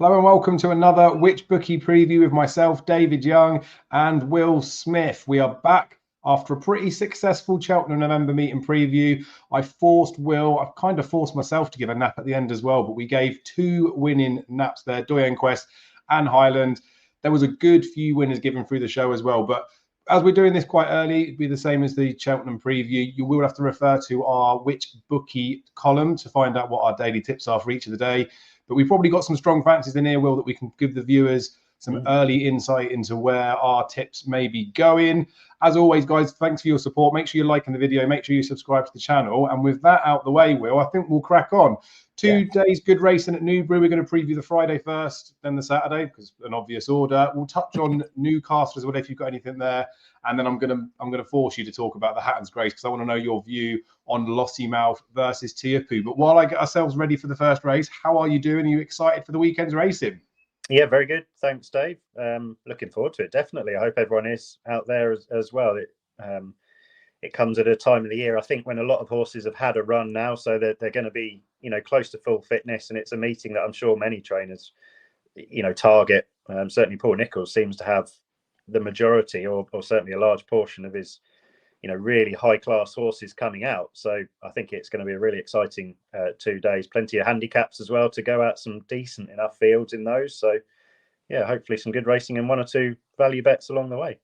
Hello and welcome to another Which Bookie preview with myself, David Young, and Will Smith. We are back after a pretty successful Cheltenham November meeting preview. I kind of forced myself to give a nap at the end as well, but we gave two winning naps there, Doyen Quest and Highland. There was a good few winners given through the show as well, but as we're doing this quite early, it'd be the same as the Cheltenham preview. You will have to refer to our Which Bookie column to find out what our daily tips are for each of the day. But we've probably got some strong fancies in here, Will, that we can give the viewers some early insight into where our tips may be going. As always, guys, thanks for your support. Make sure you're liking the video. Make sure you subscribe to the channel. And with that out the way, Will, I think we'll crack on. 2 days good racing at Newbury. We're going to preview the Friday first, then the Saturday, because an obvious order. We'll touch on Newcastle as well if you've got anything there. And then I'm gonna force you to talk about the Hatton's Grace because I want to know your view on Lossiemouth versus Tiapu. But while I get ourselves ready for the first race, how are you doing? Are you excited for the weekend's racing? Yeah, very good. Thanks, Dave. Looking forward to it. Definitely. I hope everyone is out there as well. It comes at a time of the year, I think, when a lot of horses have had a run now, so they're going to be, close to full fitness, and it's a meeting that I'm sure many trainers, target. Certainly, Paul Nicholls seems to have the majority, or certainly a large portion of his, really high class horses coming out. So I think it's going to be a really exciting 2 days. Plenty of handicaps as well to go out, some decent enough fields in those. So yeah, hopefully some good racing and 1 or 2 value bets along the way.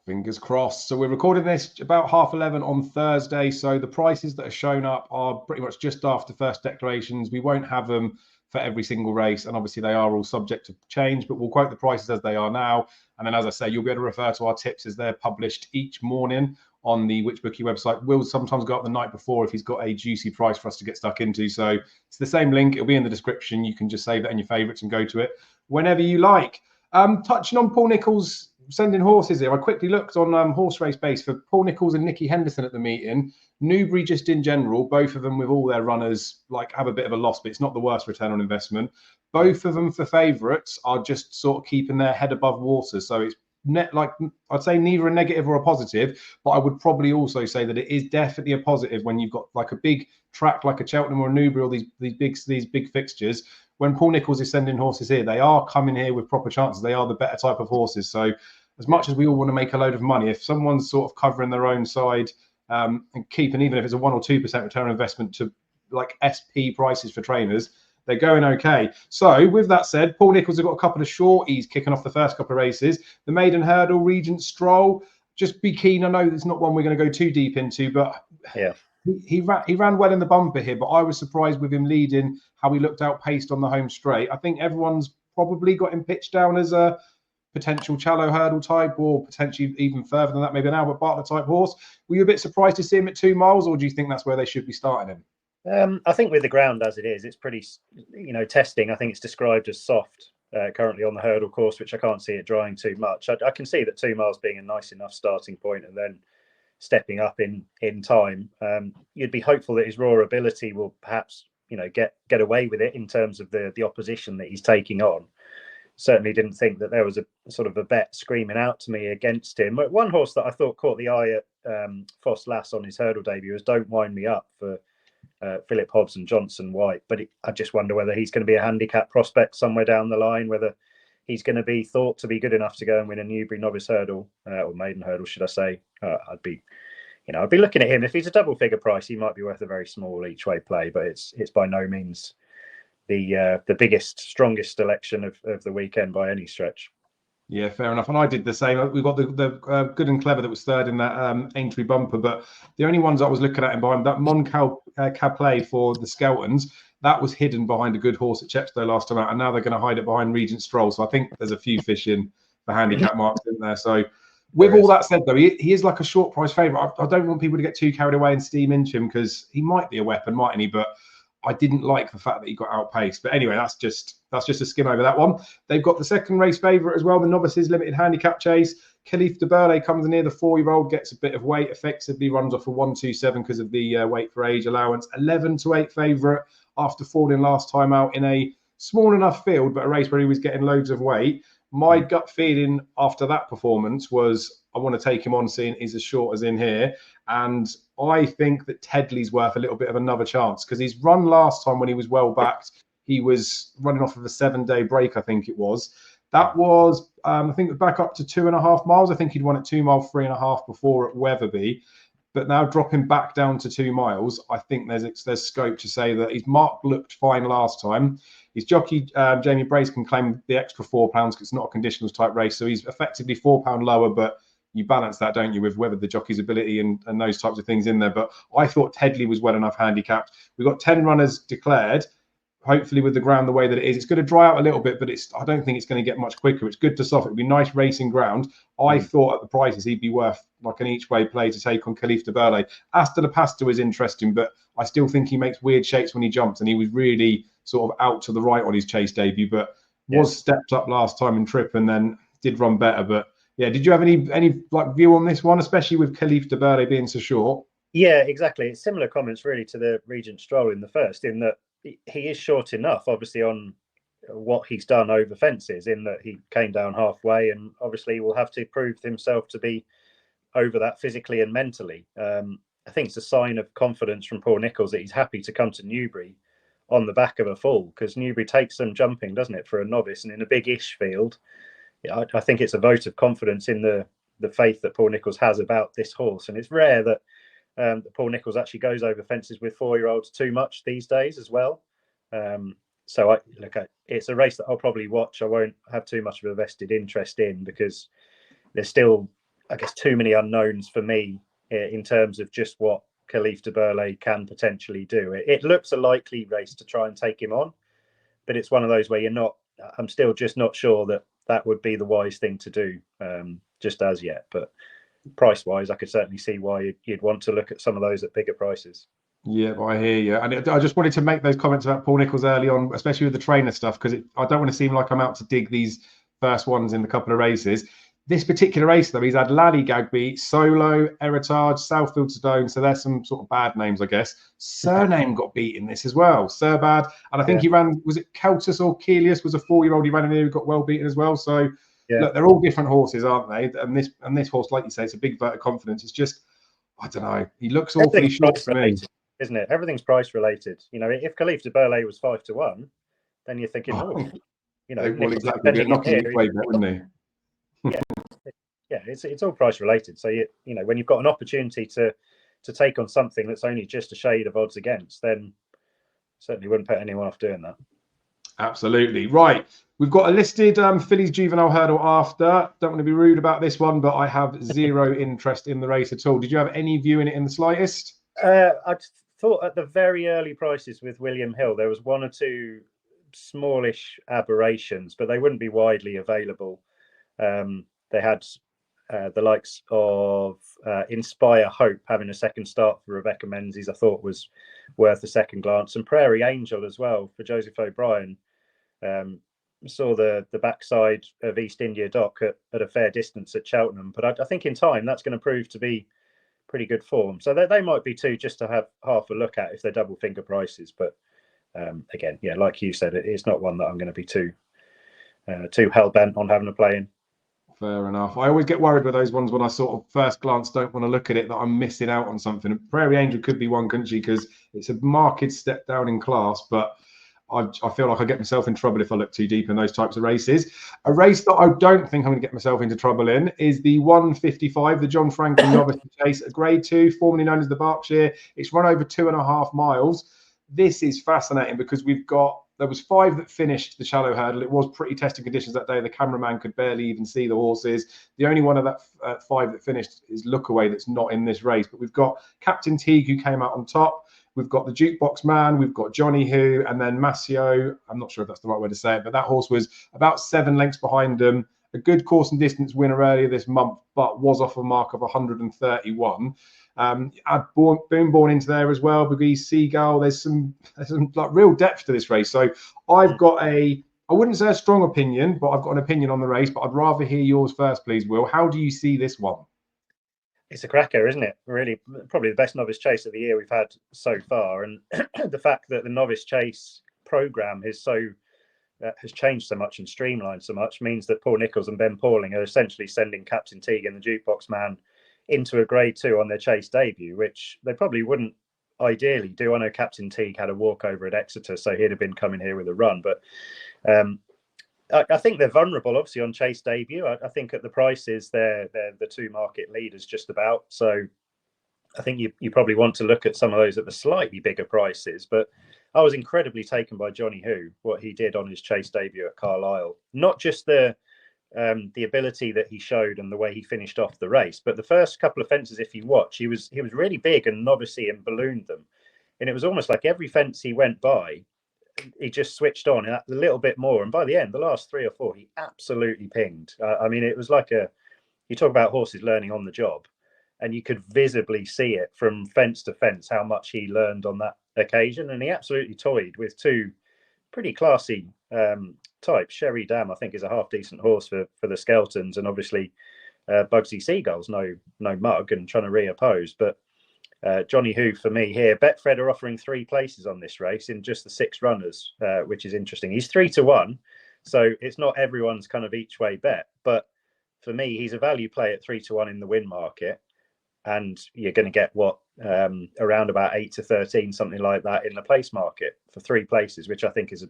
Fingers crossed. So we're recording this about 11:30 on Thursday. So the prices that are shown up are pretty much just after first declarations. We won't have them for every single race. And obviously they are all subject to change, but we'll quote the prices as they are now. And then, as I say, you'll be able to refer to our tips as they're published each morning on the Which Bookie website. We'll sometimes go up the night before if he's got a juicy price for us to get stuck into. So it's the same link. It'll be in the description. You can just save that in your favourites and go to it whenever you like. Touching on Paul Nicholls sending horses here, I quickly looked on Horse Race Base for Paul Nicholls and Nicky Henderson at the meeting. Newbury, just in general, both of them with all their runners, have a bit of a loss, but it's not the worst return on investment. Both of them for favourites are just sort of keeping their head above water. So it's I'd say neither a negative or a positive, but I would probably also say that it is definitely a positive when you've got a big track like a Cheltenham or a Newbury, or these big fixtures. When Paul Nicholls is sending horses here, they are coming here with proper chances. They are the better type of horses. So as much as we all want to make a load of money, if someone's sort of covering their own side and keeping, even if it's a 1 or 2% return on investment to SP prices for trainers, they're going okay. So with that said, Paul Nicholls has got a couple of shorties kicking off the first couple of races. The Maiden Hurdle, Regent Stroll. Just be keen. I know it's not one we're going to go too deep into, but yeah, he ran well in the bumper here. But I was surprised with him leading, how he looked outpaced on the home straight. I think everyone's probably got him pitched down as a potential Challow Hurdle type, or potentially even further than that, maybe an Albert Bartlett type horse. Were you a bit surprised to see him at 2 miles, or do you think that's where they should be starting him? I think with the ground as it is, it's pretty, testing. I think it's described as soft currently on the hurdle course, which I can't see it drying too much. I can see that 2 miles being a nice enough starting point, and then stepping up in time. You'd be hopeful that his raw ability will perhaps, get away with it in terms of the opposition that he's taking on. Certainly didn't think that there was a sort of a bet screaming out to me against him. One horse that I thought caught the eye at Foss Lass on his hurdle debut was Don't Wind Me Up for Philip Hobbs and Johnson White. But I just wonder whether he's going to be a handicap prospect somewhere down the line, whether he's going to be thought to be good enough to go and win a Newbury Novice Hurdle, or Maiden Hurdle, should I say. I'd be looking at him. If he's a double figure price, he might be worth a very small each way play, but it's by no means the biggest, strongest selection of the weekend by any stretch. Yeah, fair enough. And I did the same. We've got the Good and Clever that was third in that Aintree bumper, but the only ones I was looking at him behind, that Mon Caplay for the Skeltons, that was hidden behind a good horse at Chepstow last time out, and now they're going to hide it behind Regent Stroll. So I think there's a few fish in the handicap marks in there. So with all that said, though, he is like a short price favourite. I don't want people to get too carried away and steam into him, because he might be a weapon, mightn't he? But I didn't like the fact that he got outpaced. But anyway, that's just a skim over that one. They've got the second race favourite as well, the Novices Limited Handicap Chase. Khalif de Burle comes in here. The 4-year-old gets a bit of weight, effectively runs off a 127 because of the weight for age allowance. 11-8 favourite after falling last time out in a small enough field, but a race where he was getting loads of weight. My gut feeling after that performance was I want to take him on, seeing he's as short as in here. And I think that Tedley's worth a little bit of another chance, because he's run last time when he was well backed. he was running off of a 7-day break, I think it was. That was, I think, back up to 2.5 miles. I think he'd won at 2 mile 3.5 before at Weatherby. But now dropping back down to 2 miles, I think there's scope to say that his mark looked fine last time. His jockey, Jamie Brace, can claim the extra £4 because it's not a conditionals type race. So he's effectively £4 lower, but you balance that, don't you, with whether the jockey's ability and those types of things in there. But I thought Tedley was well enough handicapped. We've got 10 runners declared. Hopefully, with the ground the way that it is, it's going to dry out a little bit, but I don't think it's going to get much quicker. It's good to soft. It'd be nice racing ground. I thought at the prices he'd be worth like an each way play to take on Khalif de Burle. Asta de Pasta was interesting, but I still think he makes weird shapes when he jumps, and he was really sort of out to the right on his chase debut, but was stepped up last time in trip and then did run better. But yeah, did you have any like view on this one, especially with Khalif de Burle being so short? Yeah, exactly. It's similar comments really to the Regent Stroll in the first, in that he is short enough, obviously, on what he's done over fences, in that he came down halfway, and obviously will have to prove himself to be over that physically and mentally. I think it's a sign of confidence from Paul Nicholls that he's happy to come to Newbury on the back of a fall, because Newbury takes some jumping, doesn't it, for a novice, and in a big-ish field. I think it's a vote of confidence in the faith that Paul Nicholls has about this horse, and it's rare that Paul Nicholls actually goes over fences with 4-year-olds too much these days as well. So it's a race that I'll probably watch. I won't have too much of a vested interest in, because there's still, I guess, too many unknowns for me in terms of just what Khalif de Burle can potentially do. It looks a likely race to try and take him on, but it's one of those where I'm still just not sure that would be the wise thing to do just as yet. But price wise, I could certainly see why you'd want to look at some of those at bigger prices. Yeah, I hear you. And I just wanted to make those comments about Paul Nicholls early on, especially with the trainer stuff, because I don't want to seem like I'm out to dig these first ones in the couple of races. This particular race, though, he's had Lallygag beat, Solo, Heritage, Southfield Sedone. So there's some sort of bad names, I guess. Surname got beat in this as well, Surbad. And I think he ran, was it Keltus or Kelius was a 4-year-old he ran in here who got well beaten as well. So look, they're all different horses, aren't they? And this horse, like you say, it's a big vote of confidence. It's just, I don't know. He looks awfully short to me. Isn't it? Everything's price related. You know, if Khalif de Burle was 5-1, then you're thinking, well, exactly. Be knocking each way, wouldn't he? Yeah, it's all price related. So when you've got an opportunity to take on something that's only just a shade of odds against, then certainly wouldn't put anyone off doing that. Absolutely. Right. We've got a listed Fillies Juvenile Hurdle after. Don't want to be rude about this one, but I have zero interest in the race at all. Did you have any view in it in the slightest? I thought at the very early prices with William Hill, there was one or two smallish aberrations, but they wouldn't be widely available. They had the likes of Inspire Hope having a second start for Rebecca Menzies, I thought was worth a second glance, and Prairie Angel as well for Joseph O'Brien. Saw the backside of East India Dock at a fair distance at Cheltenham, but I think in time that's going to prove to be pretty good form. So they might be two just to have half a look at if they're double finger prices. But again, yeah, like you said, it's not one that I'm going to be too hell bent on having a play in. Fair enough. I always get worried with those ones when I sort of first glance don't want to look at it, that I'm missing out on something. Prairie Angel could be one, couldn't she? Because it's a marked step down in class, but I feel like I get myself in trouble if I look too deep in those types of races. A race that I don't think I'm going to get myself into trouble in is the 155, the John Franklin Novice Chase, a Grade 2, formerly known as the Berkshire. It's run over 2.5 miles. This is fascinating because there was 5 that finished the shallow hurdle. It was pretty testing conditions that day. The cameraman could barely even see the horses. The only one of that 5 that finished is Lookaway that's not in this race. But we've got Captain Teague who came out on top. We've got the Jukebox Man, we've got Johnny Who, and then Masio. I'm not sure if that's the right way to say it, but that horse was about 7 lengths behind them. A good course and distance winner earlier this month, but was off a mark of 131. Add Boomborn into there as well, Boogie Seagull. There's some like real depth to this race. So I've got I wouldn't say a strong opinion, but I've got an opinion on the race. But I'd rather hear yours first, please, Will. How do you see this one? It's a cracker, isn't it? Really, probably the best novice chase of the year we've had so far. And the fact that the novice chase program is has changed so much and streamlined so much means that Paul Nicholls and Ben Pauling are essentially sending Captain Teague and the Jukebox Man into a Grade 2 on their chase debut, which they probably wouldn't ideally do. I know Captain Teague had a walkover at Exeter, so he'd have been coming here with a run. But I think they're vulnerable, obviously, on Chase debut. I think at the prices, they're the two market leaders just about. So I think you probably want to look at some of those at the slightly bigger prices. But I was incredibly taken by Johnny Who, what he did on his Chase debut at Carlisle. Not just the ability that he showed and the way he finished off the race, but the first couple of fences, if you watch, he was really big and novice-y and ballooned them. And it was almost like every fence he went by, he just switched on a little bit more. And by the end, the last 3 or 4, he absolutely pinged. I mean, it was like you talk about horses learning on the job, and you could visibly see it from fence to fence how much he learned on that occasion. And he absolutely toyed with 2 pretty classy types. Sherry Dam, I think, is a half decent horse for the Skeltons, and obviously Bugsy Seagull's no mug and trying to reoppose. But Johnny Who for me here. Betfred are offering 3 places on this race in just the 6 runners, which is interesting. He's 3-1, so it's not everyone's kind of each way bet. But for me, he's a value play at 3-1 in the win market, and you're going to get around about 8-13, something like that, in the place market for 3 places, which I think is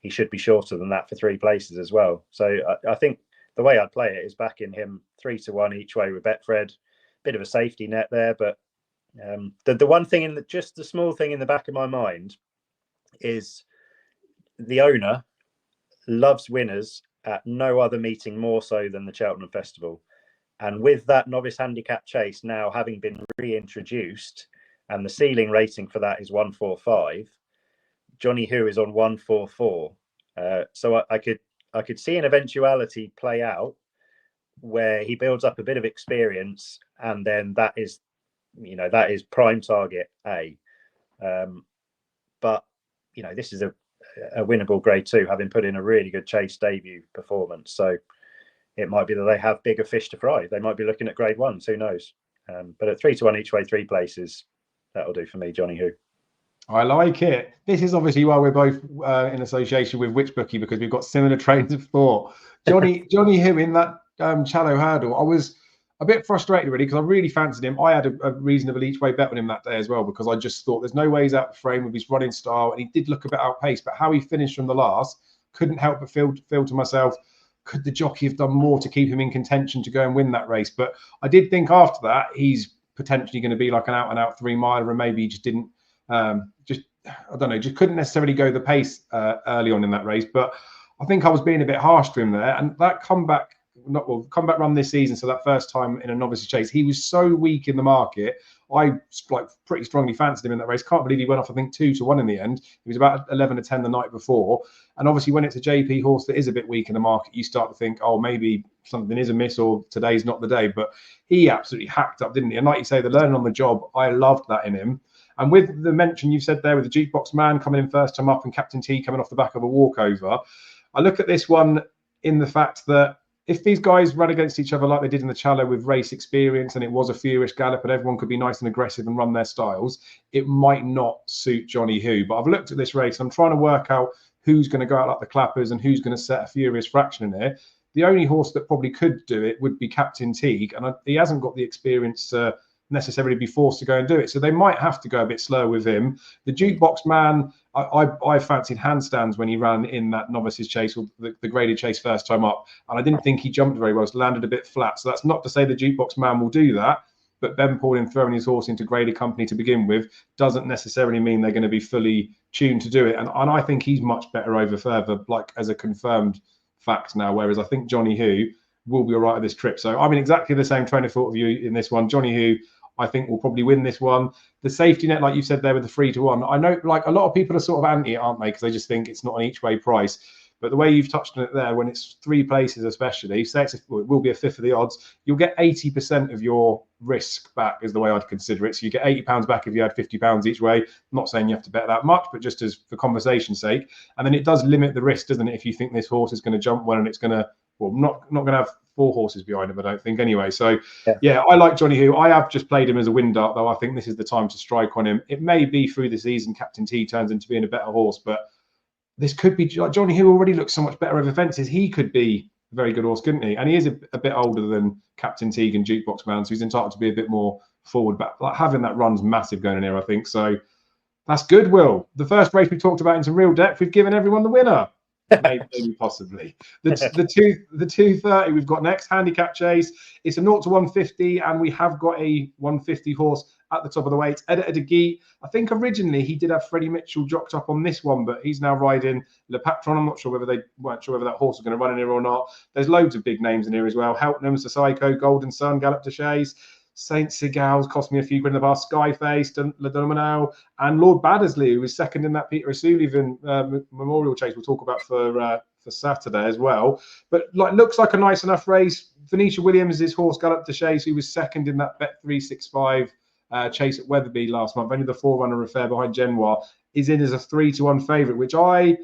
he should be shorter than that for 3 places as well. So I think the way I'd play it is backing him 3-1 each way with Betfred. Bit of a safety net there, but the one thing just the small thing in the back of my mind is the owner loves winners at no other meeting more so than the Cheltenham Festival. And with that novice handicap chase now having been reintroduced, and the ceiling rating for that is 145, Johnny Who is on 144. So I could see an eventuality play out where he builds up a bit of experience, and then that is prime target A. But this is a winnable grade 2, having put in a really good chase debut performance. So it might be that they have bigger fish to fry. They might be looking at grade 1s, who knows? But at 3-1 each way, 3 places, that'll do for me, Johnny Who. I like it. This is obviously why we're both in association with Witchbookie, because we've got similar trains of thought. Johnny Who in that shallow hurdle, I was a bit frustrated really, because I really fancied him. I had a reasonable each way bet on him that day as well, because I just thought there's no way he's out of frame with his running style, and he did look a bit outpaced. But how he finished from the last, couldn't help but feel to myself, could the jockey have done more to keep him in contention to go and win that race? But I did think after that he's potentially going to be like an out-and-out 3-miler, and maybe he just didn't, just couldn't necessarily go the pace early on in that race. But I think I was being a bit harsh to him there. And that comeback run this season, so that first time in a novice chase, he was so weak in the market. I pretty strongly fancied him in that race. Can't believe he went off, I think, 2-1 in the end. He was about 11-10 the night before. And obviously when it's a JP horse that is a bit weak in the market, you start to think, oh, maybe something is amiss, or today's not the day. But he absolutely hacked up, didn't he? And like you say, the learning on the job, I loved that in him. And with the mention you said there with the Jukebox Man coming in first time up and Captain T coming off the back of a walkover, I look at this one in the fact that if these guys run against each other like they did in the Challow with race experience, and it was a furious gallop and everyone could be nice and aggressive and run their styles, it might not suit Johnny Who. But I've looked at this race and I'm trying to work out who's going to go out like the clappers and who's going to set a furious fraction in here. The only horse that probably could do it would be Captain Teague, and he hasn't got the experience to necessarily be forced to go and do it. So they might have to go a bit slower with him. The Jukebox Man, I fancied handstands when he ran in that novices chase, or the graded chase first time up. And I didn't think he jumped very well, so landed a bit flat. So that's not to say the Jukebox Man will do that. But Ben Pauling throwing his horse into graded company to begin with doesn't necessarily mean they're going to be fully tuned to do it. And I think he's much better over further, like as a confirmed fact now. Whereas I think Johnny Who will be all right at this trip. So I'm in exactly the same train of thought of you in this one. Johnny Who, I think, will probably win this one. The safety net, like you said there with the 3-1, I know like a lot of people are sort of anti it, aren't they? Because they just think it's not an each way price. But the way you've touched on it there, when it's 3 places especially, say it will be a fifth of the odds, you'll get 80% of your risk back, is the way I'd consider it. So you get £80 back if you had £50 each way. I'm not saying you have to bet that much, but just as for conversation's sake. And then it does limit the risk, doesn't it? If you think this horse is going to jump well and it's going to, well, not going to have 4 horses behind him, I don't think, anyway. So, yeah, I like Johnny Who. I have just played him as a win dart, though. I think this is the time to strike on him. It may be through the season Captain T turns into being a better horse, but this could be, like, Johnny Who already looks so much better over fences. He could be very good horse, couldn't he? And he is a bit older than Captain Teague and Jukebox Man, so he's entitled to be a bit more forward. But like having that run's massive going in here, I think. So that's good, Will. The first race we talked about in some real depth, we've given everyone the winner. Maybe possibly. The 230 we've got next, handicap chase. It's a 0 to 150, and we have got a 150 horse at the top of the weight. Editor de Guy. I think originally he did have Freddie Mitchell jocked up on this one, but he's now riding Le Patron. I'm not sure whether they weren't sure whether that horse was going to run in here or not. There's loads of big names in here as well. Helpnam, Psycho, Golden Sun, Gallop de Chaise. Saint Seagal's cost me a few quid in the past. Skyface, Le Domino, and Lord Baddesley, who was second in that Peter O'Sullivan Memorial Chase. We'll talk about for Saturday as well. But like, looks like a nice enough race. Venetia Williams, his horse Gallop de Chaise, who was second in that Bet 365 chase at Weatherby last month. Only the forerunner affair behind Genoa is in as a 3 to 1 favourite, which I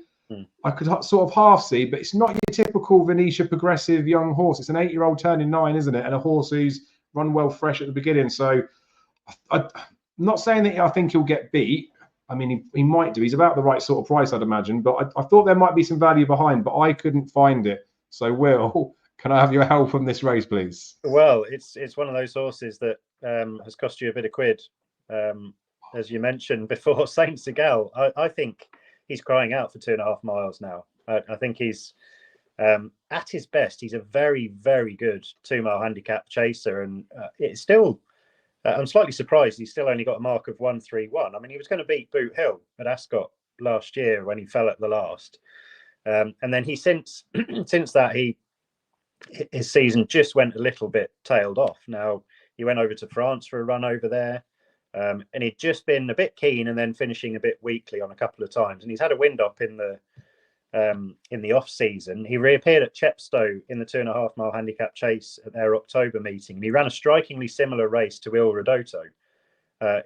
could sort of half see, but it's not your typical Venetia progressive young horse. It's an 8-year-old turning 9, isn't it? And a horse who's run well fresh at the beginning. So I'm not saying that I think he'll get beat. I mean, he might do. He's about the right sort of price, I'd imagine. But I thought there might be some value behind, but I couldn't find it. So, Will, can I have your help on this race, please? Well, it's one of those horses that has cost you a bit of quid. As you mentioned before, Saint Seagal, I think he's crying out for 2.5 miles now. I think he's at his best. He's a very, very good 2-mile handicap chaser, and it's still. I'm slightly surprised he's still only got a mark of 131. I mean, he was going to beat Boot Hill at Ascot last year when he fell at the last, and then he since that his season just went a little bit tailed off. Now he went over to France for a run over there, and he'd just been a bit keen and then finishing a bit weakly on a couple of times, and he's had a wind up in the off season. He reappeared at Chepstow in the 2.5 mile handicap chase at their October meeting, and he ran a strikingly similar race to Il Rodotto,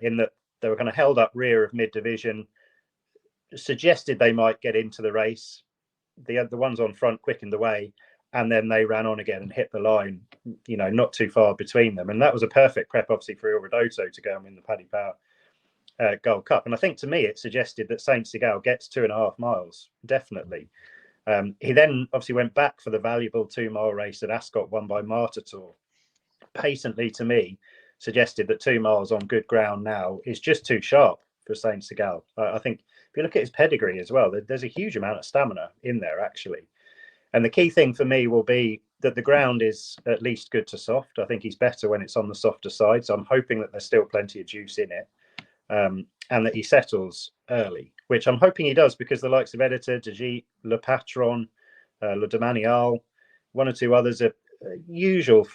in that they were kind of held up rear of mid division, suggested they might get into the race. The ones on front quickened the way, and then they ran on again and hit the line, not too far between them. And that was a perfect prep, obviously, for Il Rodotto to go and win the Paddy Power Gold Cup. And I think to me it suggested that Saint Seagal gets 2.5 miles, definitely. He then obviously went back for the valuable 2-mile race at Ascot, won by Martator. Patently, to me, suggested that 2 miles on good ground now is just too sharp for Saint Seagal. I think if you look at his pedigree as well, there's a huge amount of stamina in there, actually. And the key thing for me will be that the ground is at least good to soft. I think he's better when it's on the softer side, so I'm hoping that there's still plenty of juice in it. And that he settles early, which I'm hoping he does, because the likes of Editor, De Gite, Le Patron, Le Domanial, one or two others are usual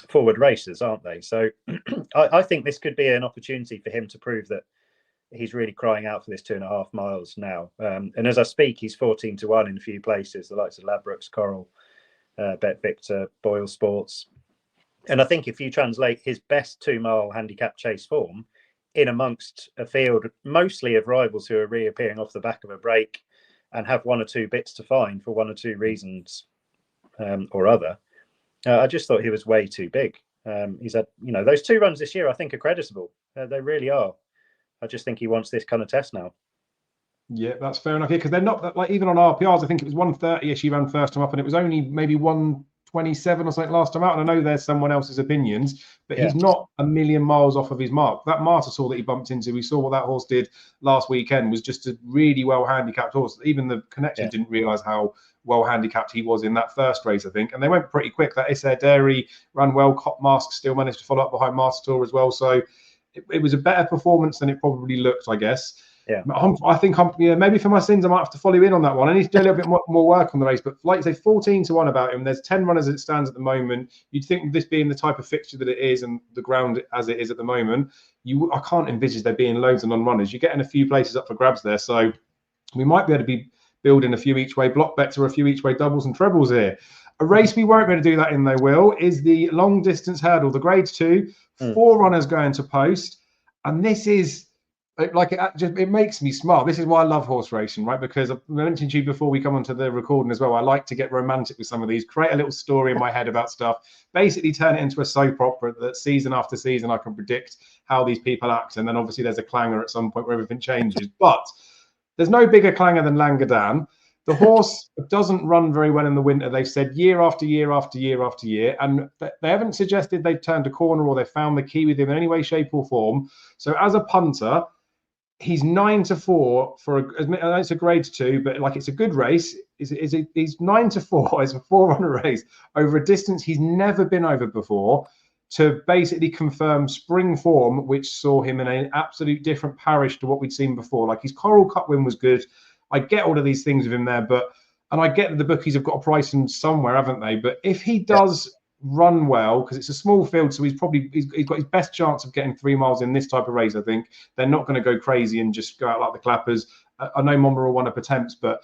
forward racers, aren't they? So I think this could be an opportunity for him to prove that he's really crying out for this 2.5 miles now. And as I speak, he's 14 to 1 in a few places, the likes of Ladbrokes, Coral, Bet Victor, Boyle Sports. And I think if you translate his best 2-mile handicap chase form in amongst a field mostly of rivals who are reappearing off the back of a break and have one or two bits to find for one or two reasons or other, I just thought he was way too big. He's had, those 2 runs this year, I think, are creditable. They really are. I just think he wants this kind of test now. Yeah, that's fair enough. Yeah, because they're not like, even on RPRs, I think it was 130-ish he ran first time up, and it was only maybe 127 or something last time out. And I know there's someone else's opinions, but he's not a million miles off of his mark. That Martator that he bumped into, we saw what that horse did last weekend, was just a really well handicapped horse. Even the connection didn't realise how well handicapped he was in that first race, I think. And they went pretty quick. That Issair Dairy ran well. Cop Mask still managed to follow up behind Martator as well. So it was a better performance than it probably looked, I guess. Yeah, I think maybe for my sins I might have to follow in on that one. I need to do a little bit more work on the race. But like you say, 14 to 1 about him. There's 10 runners as it stands at the moment. You'd think this being the type of fixture that it is and the ground as it is at the moment, I can't envisage there being loads of non-runners. You're getting a few places up for grabs there. So we might be able to be building a few each way block bets or a few each way doubles and trebles here. A race we won't be able to do that in, though, Will, is the long distance hurdle, the grade 2, 4 runners going to post. And this is it makes me smile. This is why I love horse racing, right? Because I mentioned to you before we come onto the recording as well, I like to get romantic with some of these, create a little story in my head about stuff, basically turn it into a soap opera that season after season I can predict how these people act. And then obviously there's a clanger at some point where everything changes. But there's no bigger clanger than Langadan. The horse doesn't run very well in the winter. They've said year after year after year after year, and they haven't suggested they've turned a corner or they've found the key with him in any way, shape, or form. So as a punter, he's 9-4 for I know it's a grade 2, but like it's a good race. He's 9-4. It's a 4-runner race over a distance he's never been over before, to basically confirm spring form, which saw him in an absolute different parish to what we'd seen before. Like his Coral Cup win was good. I get all of these things with him there, and I get that the bookies have got to price him somewhere, haven't they? But if he does run well, because it's a small field, so he's got his best chance of getting 3 miles in this type of race. I think they're not going to go crazy and just go out like the clappers. I know Monmouth won up attempts, but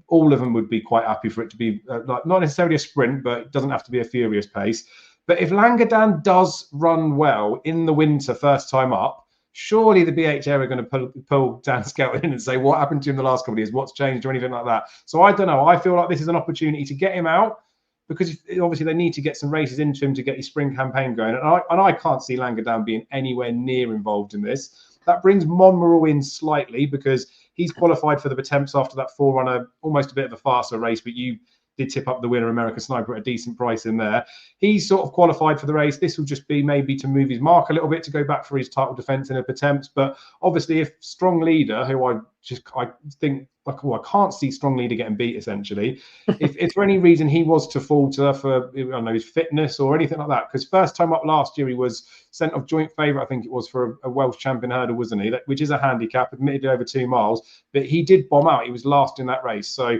all of them would be quite happy for it to be like not necessarily a sprint, but it doesn't have to be a furious pace. But if Langadan does run well in the winter, first time up, surely the BHA are going to pull Dan Skelton in and say, what happened to him the last couple of years? What's changed or anything like that? So I don't know. I feel like this is an opportunity to get him out, because obviously they need to get some races into him to get his spring campaign going. And I can't see Langadan being anywhere near involved in this. That brings Monmouth in slightly, because he's qualified for the Attempts after that 4-runner, almost a bit of a farcer race, but you did tip up the winner, American Sniper, at a decent price in there. He's sort of qualified for the race. This will just be maybe to move his mark a little bit, to go back for his title defence in a Attempts. But obviously, if Strong Leader, who I think, like, I can't see Strong Leader getting beat, essentially. if for any reason he was to falter for, I don't know, his fitness or anything like that, because first time up last year he was sent off joint favourite, I think it was, for a Welsh champion hurdle, wasn't he? Which is a handicap, admittedly over 2 miles, but he did bomb out. He was last in that race. So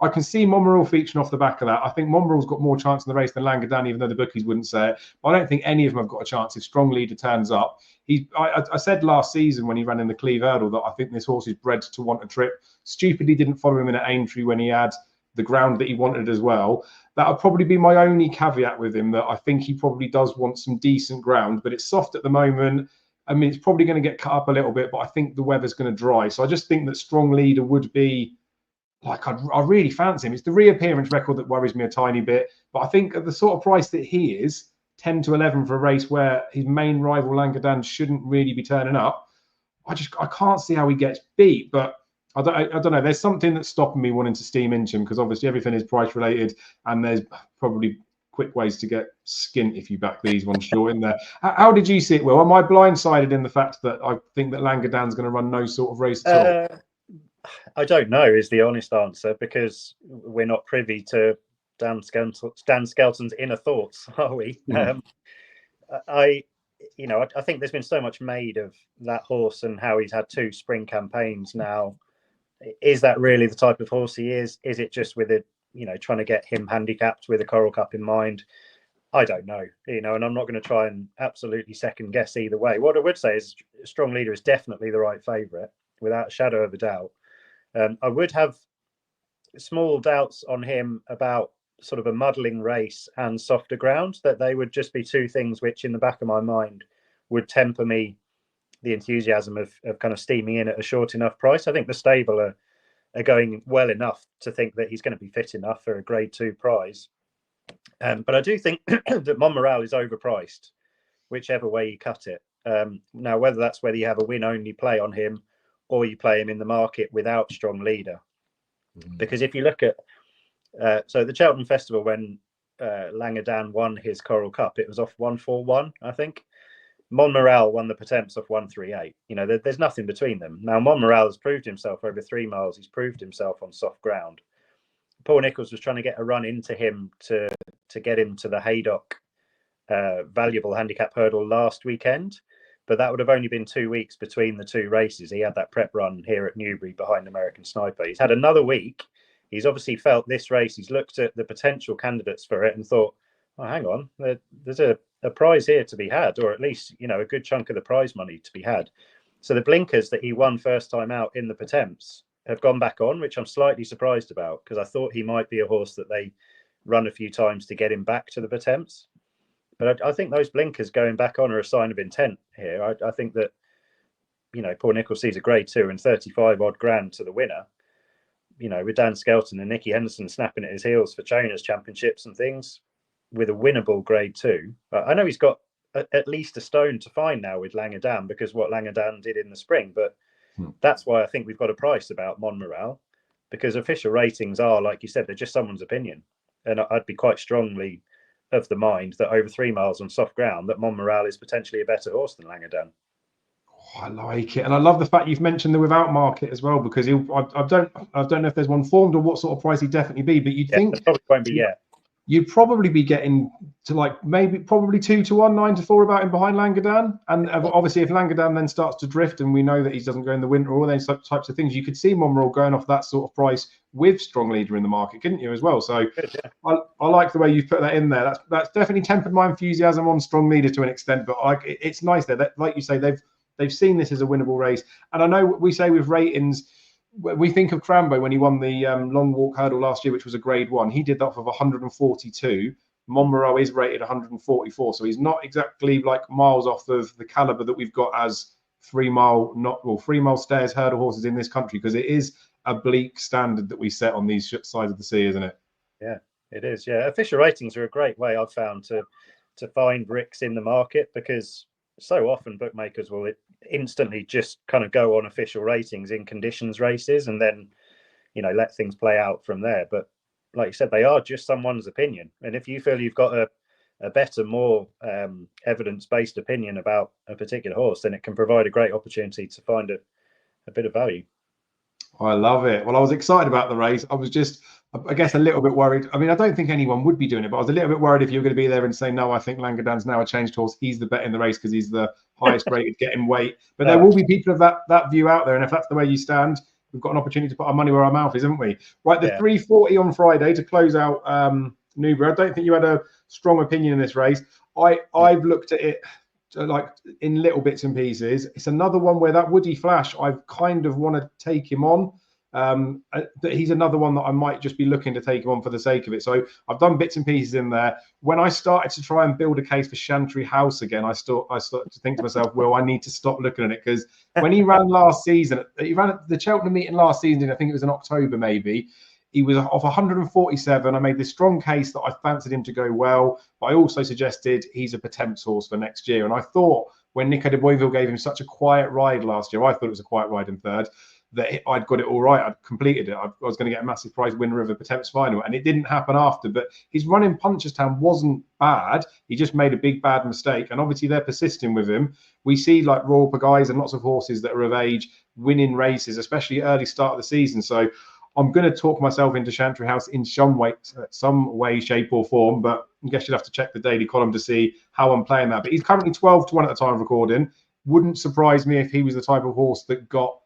I can see Monmouth featuring off the back of that. I think Monmouth's got more chance in the race than Langadan, even though the bookies wouldn't say it. But I don't think any of them have got a chance if Strong Leader turns up. I said last season when he ran in the Cleve Hurdle that I think this horse is bred to want a trip. Stupidly didn't follow him in at Aintree when he had the ground that he wanted as well. That would probably be my only caveat with him, that I think he probably does want some decent ground, but it's soft at the moment. I mean, it's probably going to get cut up a little bit, but I think the weather's going to dry. So I just think that Strong Leader would be, like, I really fancy him. It's the reappearance record that worries me a tiny bit. But I think at the sort of price that he is, 10 to 11 for a race where his main rival Langadan shouldn't really be turning up, I can't see how he gets beat. But I don't know. There's something that's stopping me wanting to steam into him, because obviously everything is price related, and there's probably quick ways to get skint if you back these ones short in there. How did you see it, Will? Am I blindsided in the fact that I think that Langadan's going to run no sort of race at all? I don't know is the honest answer, because we're not privy to Dan Skelton's inner thoughts, are we? I think there's been so much made of that horse and how he's had 2 spring campaigns now. Is that really the type of horse he is? Is it just with it, trying to get him handicapped with a Coral Cup in mind? I don't know, and I'm not going to try and absolutely second guess either way. What I would say is Strong Leader is definitely the right favourite, without a shadow of a doubt. I would have small doubts on him about sort of a muddling race and softer ground, that they would just be 2 things which in the back of my mind would temper me the enthusiasm of kind of steaming in at a short enough price. I think the stable are going well enough to think that he's going to be fit enough for a grade 2 prize. But I do think that Monmoral is overpriced, whichever way you cut it. Now, whether you have a win-only play on him or you play him in the market without Strong Leader. Because if you look at so the Cheltenham Festival, when Langadan won his Coral Cup, it was off 141, I think. Monmoral won the Patents off 138. There's nothing between them. Now, Monmoral has proved himself over 3 miles. He's proved himself on soft ground. Paul Nicholls was trying to get a run into him to get him to the Haydock valuable handicap hurdle last weekend, but that would have only been 2 weeks between the 2 races. He had that prep run here at Newbury behind American Sniper. He's had another week. He's obviously felt this race. He's looked at the potential candidates for it and thought, oh, hang on, there's a prize here to be had, or at least, a good chunk of the prize money to be had. So the blinkers that he won first time out in the Patents have gone back on, which I'm slightly surprised about, because I thought he might be a horse that they run a few times to get him back to the Patents. But I think those blinkers going back on are a sign of intent here. I think that, Paul Nicholls sees a grade 2 and 35 odd grand to the winner, with Dan Skelton and Nicky Henderson snapping at his heels for trainers championships and things, with a winnable grade 2. I know he's got at least a stone to find now with Langadan, because what Langadan did in the spring, but that's why I think we've got a price about Monmoral. because official ratings are, like you said, they're just someone's opinion. And I'd be quite strongly of the mind that over 3 miles on soft ground, that Montmoral is potentially a better horse than Langadin. I like it, and I love the fact you've mentioned the without market as well, because I don't know if there's one formed or what sort of price he'd definitely be, but you'd think probably won't be yet. You'd probably be getting to like probably 2-1, 9-4 about him behind Langadin. And obviously, if Langadin then starts to drift, and we know that he doesn't go in the winter, all those types of things, you could see Monroe going off that sort of price with strong leader in the market, couldn't you, as well? So Good, yeah. I like the way you've put that in there. That's definitely tempered my enthusiasm on strong leader to an extent, but it's nice that, like you say, they've seen this as a winnable race. And I know we say with ratings, we think of Crambo when he won the long walk hurdle last year, which was a grade 1. He did that for 142. Montmoral is rated 144, so he's not exactly like miles off of the caliber that we've got as 3 mile stairs hurdle horses in this country, because it is a bleak standard that we set on these sides of the sea, isn't it? Yeah, it is. Yeah, official ratings are a great way, I've found, to find bricks in the market, because so often bookmakers will instantly just kind of go on official ratings in conditions races and then, let things play out from there. But like you said, they are just someone's opinion. And if you feel you've got a better, more evidence-based opinion about a particular horse, then it can provide a great opportunity to find a bit of value. I love it. Well, I was excited about the race. I was just, I guess, a little bit worried. I mean, I don't think anyone would be doing it, but I was a little bit worried if you were going to be there and say, no, I think Langadin's now a changed horse. He's the bet in the race because he's the highest rated getting weight. But there will be people of that view out there. And if that's the way you stand, we've got an opportunity to put our money where our mouth is, haven't we? Right, the 340 on Friday to close out Newbury. I don't think you had a strong opinion in this race. I've looked at it like in little bits and pieces. It's another one where that Woody Flash, I kind of want to take him on. But he's another one that I might just be looking to take him on for the sake of it. So I've done bits and pieces in there. When I started to try and build a case for Chantry House again, I started to think to myself, well, I need to stop looking at it, because when he ran last season, he ran at the Cheltenham meeting last season, I think it was in October maybe, he was off 147. I made this strong case that I fancied him to go well, but I also suggested he's a Potemps horse for next year. And I thought when Nico de Boisville gave him such a quiet ride last year, I thought it was a quiet ride in third, that I'd got it all right. I'd completed it. I was going to get a massive prize winner of a Potemps final, and it didn't happen after. But his run in Punchestown wasn't bad. He just made a big bad mistake, and obviously they're persisting with him. We see like Royal Pagais and lots of horses that are of age winning races, especially early start of the season. So I'm going to talk myself into Chantry House in some way, shape or form, but I guess you'd have to check the daily column to see how I'm playing that. But he's currently 12-1 at the time of recording. Wouldn't surprise me if he was the type of horse that got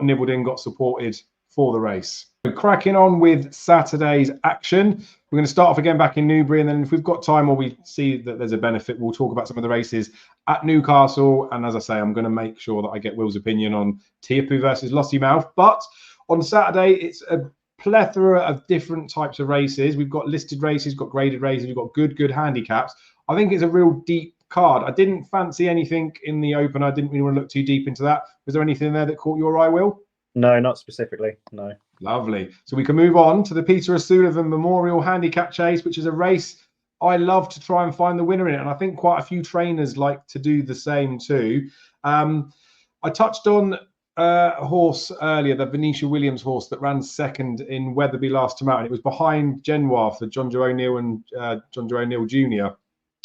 nibbled in, got supported for the race. So cracking on with Saturday's action. We're going to start off again back in Newbury, and then if we've got time or we see that there's a benefit, we'll talk about some of the races at Newcastle. And as I say, I'm going to make sure that I get Will's opinion on Tiapu versus Lossiemouth. But on Saturday, it's a plethora of different types of races. We've got listed races, got graded races, we've got good handicaps. I think it's a real deep card. I didn't fancy anything in the open. I didn't really want to look too deep into that. Was there anything there that caught your eye, Will? No, not specifically. No. Lovely. So we can move on to the Peter O'Sullivan Memorial Handicap Chase, which is a race I love to try and find the winner in it. And I think quite a few trainers like to do the same too. I touched on a horse earlier, the Venetia Williams horse that ran second in Wetherby last time out. And it was behind Genoir for John Joe O'Neill and John Joe O'Neill Jr.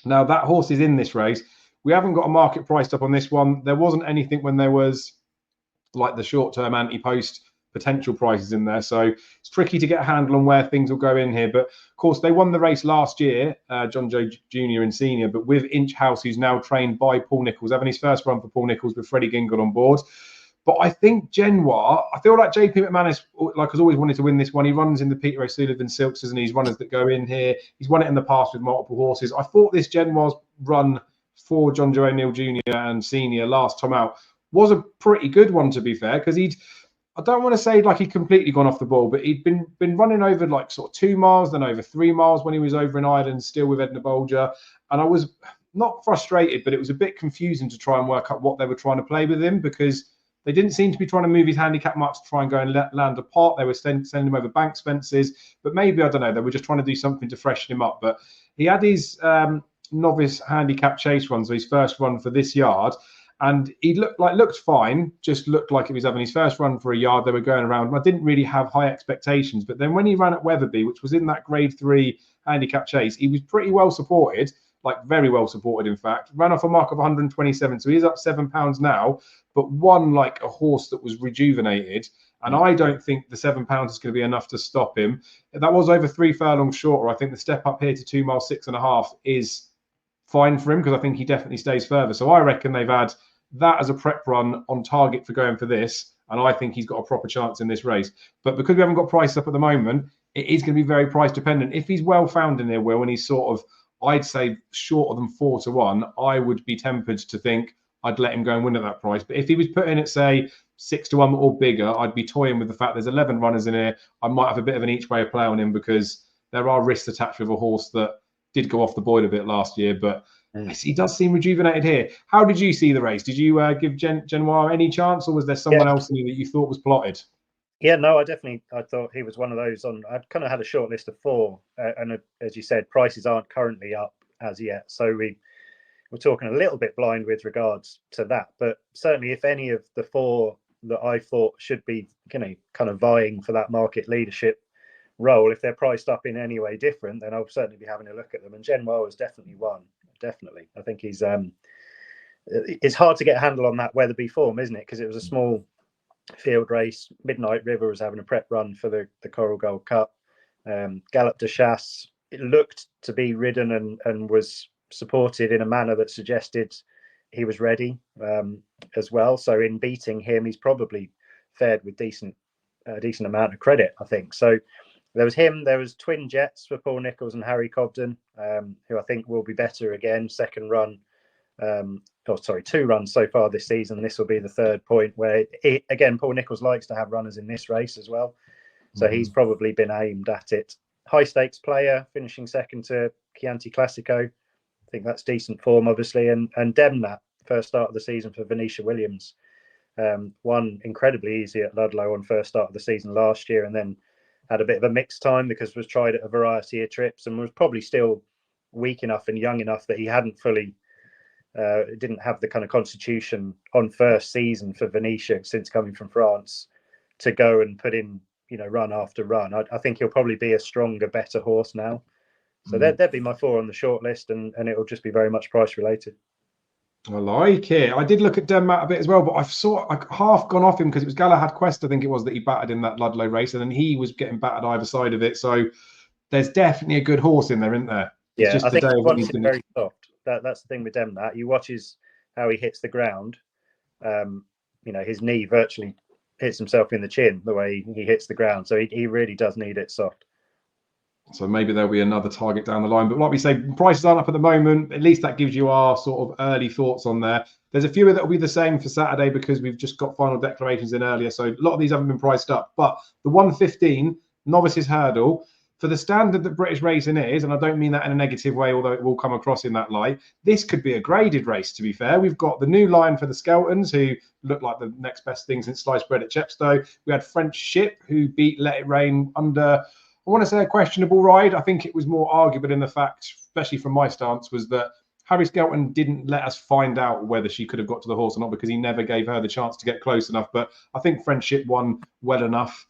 Now, that horse is in this race. We haven't got a market priced up on this one. There wasn't anything when there was like the short-term anti-post potential prices in there. So it's tricky to get a handle on where things will go in here. But of course, they won the race last year, John Joe Jr. and Senior, but with Inch House, who's now trained by Paul Nicholls, having his first run for Paul Nicholls with Freddie Gingold on board. But I think Genoir, I feel like JP McManus, like, has always wanted to win this one. He runs in the Peter O'Sullivan Silks, and he's runners that go in here. He's won it in the past with multiple horses. I thought this Genoir's run for John Joe O'Neill Jr. and Senior last time out was a pretty good one, to be fair, because I don't want to say like he'd completely gone off the ball, but he'd been running over like sort of 2 miles, then over 3 miles when he was over in Ireland, still with Edna Bolger. And I was not frustrated, but it was a bit confusing to try and work out what they were trying to play with him, because they didn't seem to be trying to move his handicap marks to try and go and land apart. They were sending him over bank fences, but maybe, I don't know, they were just trying to do something to freshen him up. But he had his novice handicap chase run, so his first run for this yard. And he looked fine, just looked like he was having his first run for a yard. They were going around. I didn't really have high expectations. But then when he ran at Wetherby, which was in that grade 3 handicap chase, he was pretty well supported, like very well supported, in fact. Ran off a mark of 127. So he's up £7 now, but won like a horse that was rejuvenated. And I don't think the £7 is going to be enough to stop him. That was over 3 furlongs shorter. I think the step up here to 2 miles 6.5 is fine for him because I think he definitely stays further. So I reckon they've had that as a prep run on target for going for this, and I think he's got a proper chance in this race. But because we haven't got price up at the moment, it is going to be very price dependent. If he's well found in there, Will, and he's sort of, I'd say, shorter than 4-1, I would be tempted to think I'd let him go and win at that price. But if he was put in at, say, 6-1 or bigger, I'd be toying with the fact there's 11 runners in here. I might have a bit of an each way play on him because there are risks attached with a horse that did go off the boil a bit last year, but he does seem rejuvenated here. How did you see the race? Did you give Genoir any chance, or was there someone else in you that you thought was plotted? Yeah, no, I thought he was one of those on. I kind of had a short list of 4, and as you said, prices aren't currently up as yet, so we're talking a little bit blind with regards to that. But certainly, if any of the 4 that I thought should be, kind of vying for that market leadership role, if they're priced up in any way different, then I'll certainly be having a look at them. And Genoir was definitely one. Definitely, I think he's. It's hard to get a handle on that Wetherby form, isn't it? Because it was a small field race. Midnight River was having a prep run for the Coral Gold Cup. Galop de Chasse, it looked to be ridden and was supported in a manner that suggested he was ready as well. So in beating him, he's probably fared with decent amount of credit, I think. So there was him. There was Twin Jets for Paul Nicholls and Harry Cobden, who I think will be better again. Second run. 2 runs so far this season. This will be the 3rd point where, again, Paul Nicholls likes to have runners in this race as well. So he's probably been aimed at it. High stakes player, finishing second to Chianti Classico. I think that's decent form, obviously. And Demnat, first start of the season for Venetia Williams. Won incredibly easy at Ludlow on first start of the season last year, and then had a bit of a mixed time because was tried at a variety of trips and was probably still weak enough and young enough that he hadn't fully didn't have the kind of constitution on first season for Venetia since coming from France to go and put in, run after run. I think he'll probably be a stronger, better horse now. So there'd be my 4 on the short list, and it'll just be very much price related. I like it. I did look at Denmark a bit as well, but I've half gone off him because it was Galahad Quest, I think it was, that he battered in that Ludlow race, and then he was getting battered either side of it. So there's definitely a good horse in there, isn't there? It's just I think he's very soft. That's the thing with Demnat. You watch how he hits the ground. His knee virtually hits himself in the chin the way he hits the ground. So he really does need it soft. So maybe there'll be another target down the line. But like we say, prices aren't up at the moment. At least that gives you our sort of early thoughts on there. There's a few that will be the same for Saturday because we've just got final declarations in earlier. So a lot of these haven't been priced up. But the 115 novices hurdle, for the standard that British racing is, and I don't mean that in a negative way, although it will come across in that light, this could be a graded race, to be fair. We've got the new line for the Skeltons, who look like the next best thing since sliced bread at Chepstow. We had French Ship, who beat Let It Rain under, I want to say, a questionable ride. I think it was more arguable in the fact, especially from my stance, was that Harry Skelton didn't let us find out whether she could have got to the horse or not because he never gave her the chance to get close enough. But I think French Ship won well enough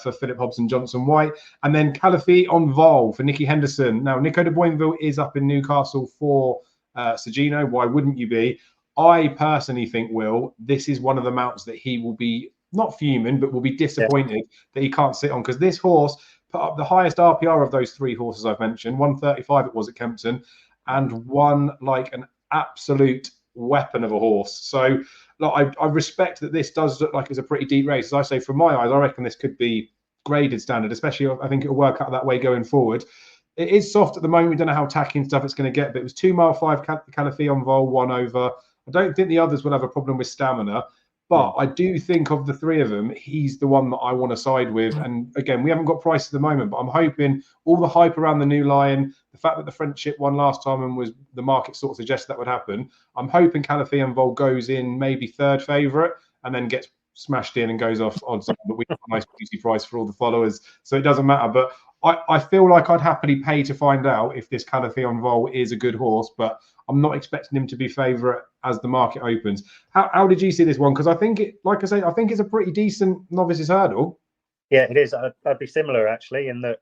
for Philip Hobson Johnson White. And then Caliphate on Vol for Nicky Henderson. Now, Nico de Boinville is up in Newcastle for Sagino. Why wouldn't you be? I personally think, Will, this is one of the mounts that he will be not fuming, but will be disappointed that he can't sit on, because this horse put up the highest RPR of those 3 horses I've mentioned. 135 it was at Kempton, and won like an absolute weapon of a horse. So look, I respect that this does look like it's a pretty deep race. As I say, from my eyes, I reckon this could be graded standard, especially I think it'll work out that way going forward. It is soft at the moment. We don't know how tacky and stuff it's going to get, but it was 2 mile 5 Caliphate on Vol, 1 over. I don't think the others will have a problem with stamina, but I do think of the 3 of them, he's the one that I want to side with. And again, we haven't got prices at the moment, but I'm hoping all the hype around the new lion, the fact that the French Ship won last time and was the market sort of suggested that would happen, I'm hoping Caliphate and Vol goes in maybe 3rd favourite and then gets smashed in and goes off odds on, but we have a nice juicy price for all the followers, so it doesn't matter. But I feel like I'd happily pay to find out if this Calafion Vol is a good horse, but I'm not expecting him to be favourite as the market opens. How did you see this one? Because I think it, like I say, I think it's a pretty decent novices hurdle. Yeah, it is. I'd be similar actually in that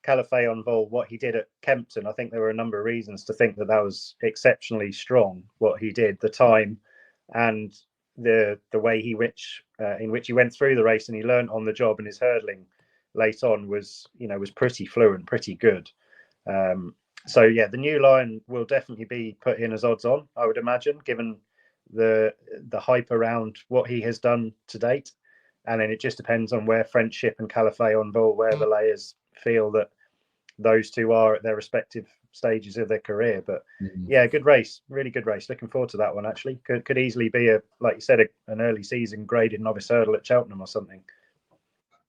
Calafion Vol, what he did at Kempton, I think there were a number of reasons to think that was exceptionally strong. What he did, the time, and the way in which he went through the race, and he learned on the job, and his hurdling late on was pretty fluent, pretty good. So yeah, the new line will definitely be put in as odds on, I would imagine, given the hype around what he has done to date. And then it just depends on where Friendship and Calafion Vol, where the layers feel that those two are at their respective stages of their career. But yeah, good race, really good race. Looking forward to that one. Actually, could easily be like you said, an early season graded novice hurdle at Cheltenham or something.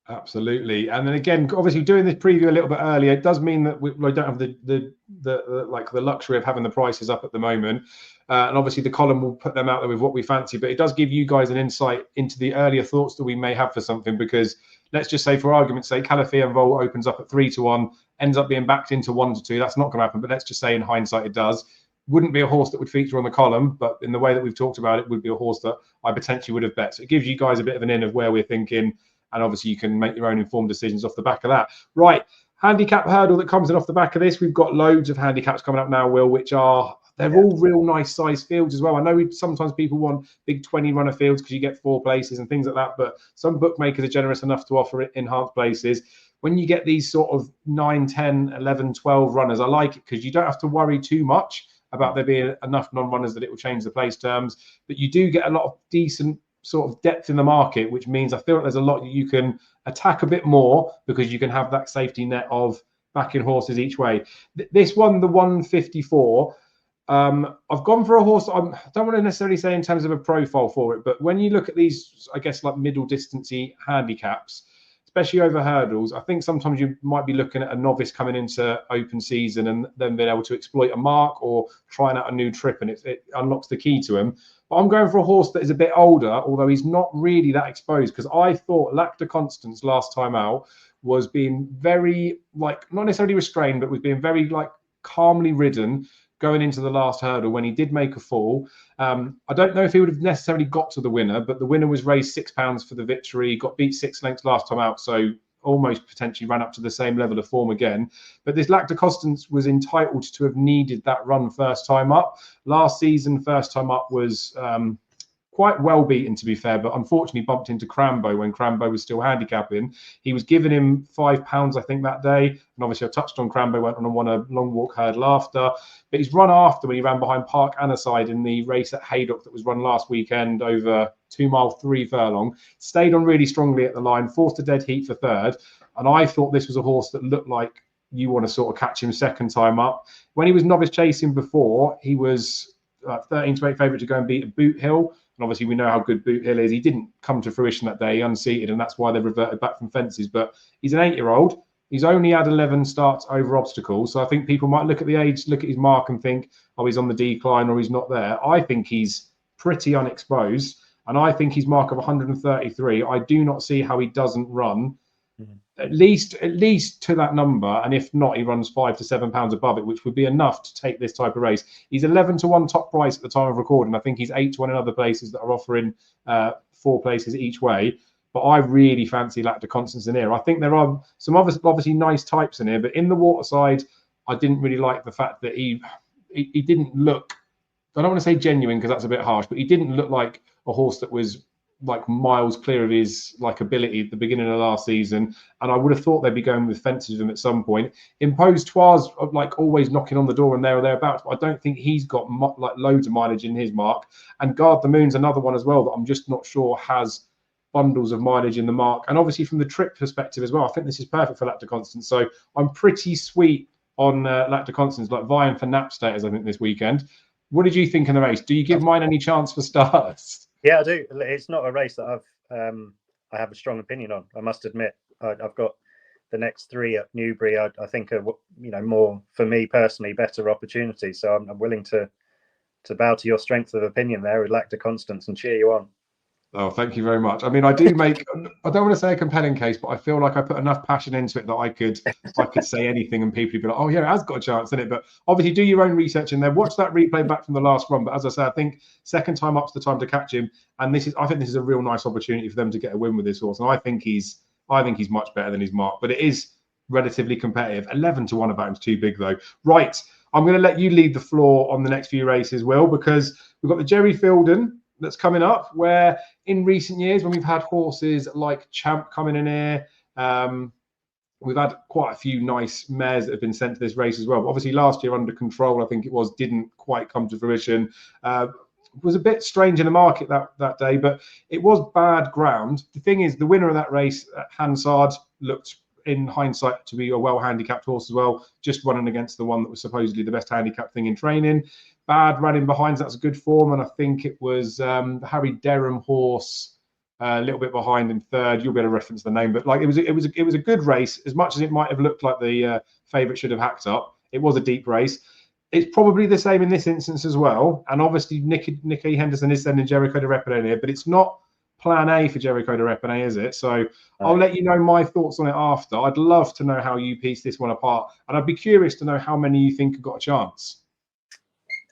Absolutely, and then again, obviously doing this preview a little bit earlier, it does mean that we don't have the luxury of having the prices up at the moment, and obviously the column will put them out there with what we fancy. But it does give you guys an insight into the earlier thoughts that we may have for something. Because let's just say, for argument's sake, Calafion Vol opens up at 3-1, ends up being backed into 1-2. That's not going to happen. But let's just say, in hindsight, it does. Wouldn't be a horse that would feature on the column, but in the way that we've talked about it, would be a horse that I potentially would have bet. So it gives you guys a bit of an in of where we're thinking. And obviously, you can make your own informed decisions off the back of that. Right, handicap hurdle that comes in off the back of this. We've got loads of handicaps coming up now, Will, which they're all real nice size fields as well. I know sometimes people want big 20 runner fields because you get 4 places and things like that, but some bookmakers are generous enough to offer enhanced places. When you get these sort of 9, 10, 11, 12 runners, I like it because you don't have to worry too much about there being enough non-runners that it will change the place terms. But you do get a lot of decent sort of depth in the market, which means I feel like there's a lot that you can attack a bit more because you can have that safety net of backing horses each way. This one, the 154, I've gone for a horse. I don't want to necessarily say in terms of a profile for it, but when you look at these, I guess, like middle distancey handicaps, especially over hurdles, I think sometimes you might be looking at a novice coming into open season and then being able to exploit a mark or trying out a new trip, and it unlocks the key to him. But I'm going for a horse that is a bit older, although he's not really that exposed, because I thought Lac de Constance last time out was being very, like, not necessarily restrained, but was being very, like, calmly ridden going into the last hurdle when he did make a fall. I don't know if he would have necessarily got to the winner, but the winner was raised £6 for the victory, got beat 6 lengths last time out, so almost potentially ran up to the same level of form again. But this Lac de Constance was entitled to have needed that run first time up. Last season, first time up was quite well beaten, to be fair, but unfortunately bumped into Crambo when Crambo was still handicapping. He was giving him £5, I think, that day. And obviously, I touched on Crambo, went on and won a long walk hurdle after. But he's run after when he ran behind Park Anaside in the race at Haydock that was run last weekend over 2 mile 3 furlong. Stayed on really strongly at the line, forced a dead heat for third. And I thought this was a horse that looked like you want to sort of catch him second time up. When he was novice chasing before, he was 13-8 favourite to go and beat Boot Hill. And obviously, we know how good Boot Hill is. He didn't come to fruition that day, unseated, and that's why they reverted back from fences. But he's an 8-year-old. He's only had 11 starts over obstacles. So I think people might look at the age, look at his mark and think, oh, he's on the decline or he's not there. I think he's pretty unexposed. And I think his mark of 133, I do not see how he doesn't run at least to that number, and if not, he runs £5 to £7 above it, which would be enough to take this type of race. He's 11-1 top price at the time of recording. I think he's 8-1 in other places that are offering 4 places each way. But I really fancy Lac de Constance in here. I think there are some obviously nice types in here, but in the waterside, I didn't really like the fact that he didn't look. I don't want to say genuine because that's a bit harsh, but he didn't look like a horse that was like miles clear of his like ability at the beginning of last season, and I would have thought they'd be going with fences with him at some point. Imposed Toi's like always knocking on the door and there or thereabouts, but I don't think he's got like loads of mileage in his mark. And Guard the Moon's another one as well that I'm just not sure has bundles of mileage in the mark. And obviously from the trip perspective as well, I think this is perfect for Lac de Constance. So I'm pretty sweet on Lac de Constance, like vying for nap status, I think, this weekend. What did you think in the race? Do you give mine any chance for starts? Yeah, I do. It's not a race that I have a strong opinion on, I must admit. I've got the next 3 at Newbury. I think are more, for me personally, better opportunities. So I'm willing to bow to your strength of opinion there with Lac de Constance and cheer you on. Oh, thank you very much. I mean, I do make, I don't want to say a compelling case, but I feel like I put enough passion into it that I could say anything and people would be like, oh yeah, it has got a chance in it. But obviously do your own research in there. Watch that replay back from the last run. But as I say, I think second time up's the time to catch him. And I think this is a real nice opportunity for them to get a win with this horse. And I think he's much better than his mark, but it is relatively competitive. 11-1 about him's too big though. Right. I'm going to let you lead the floor on the next few races, Will, because we've got the Jerry Fielden that's coming up, where in recent years, when we've had horses like Champ coming in here, we've had quite a few nice mares that have been sent to this race as well. But obviously, last year, Under Control, I think it was, didn't quite come to fruition. It was a bit strange in the market that day, but it was bad ground. The thing is, the winner of that race, Hansard, looked in hindsight to be a well handicapped horse as well, just running against the one that was supposedly the best handicap thing in training. Bad running behind, that's a good form, and I think it was the Harry Derham horse a little bit behind in third. You'll be able to reference the name, but like it was a good race. As much as it might have looked like the favourite should have hacked up, it was a deep race. It's probably the same in this instance as well. And obviously, Nicky Henderson is sending Jericho to Repine here, but it's not plan A for Jericho to Repine, is it? So I'll let you know my thoughts on it after. I'd love to know how you piece this one apart, and I'd be curious to know how many you think have got a chance.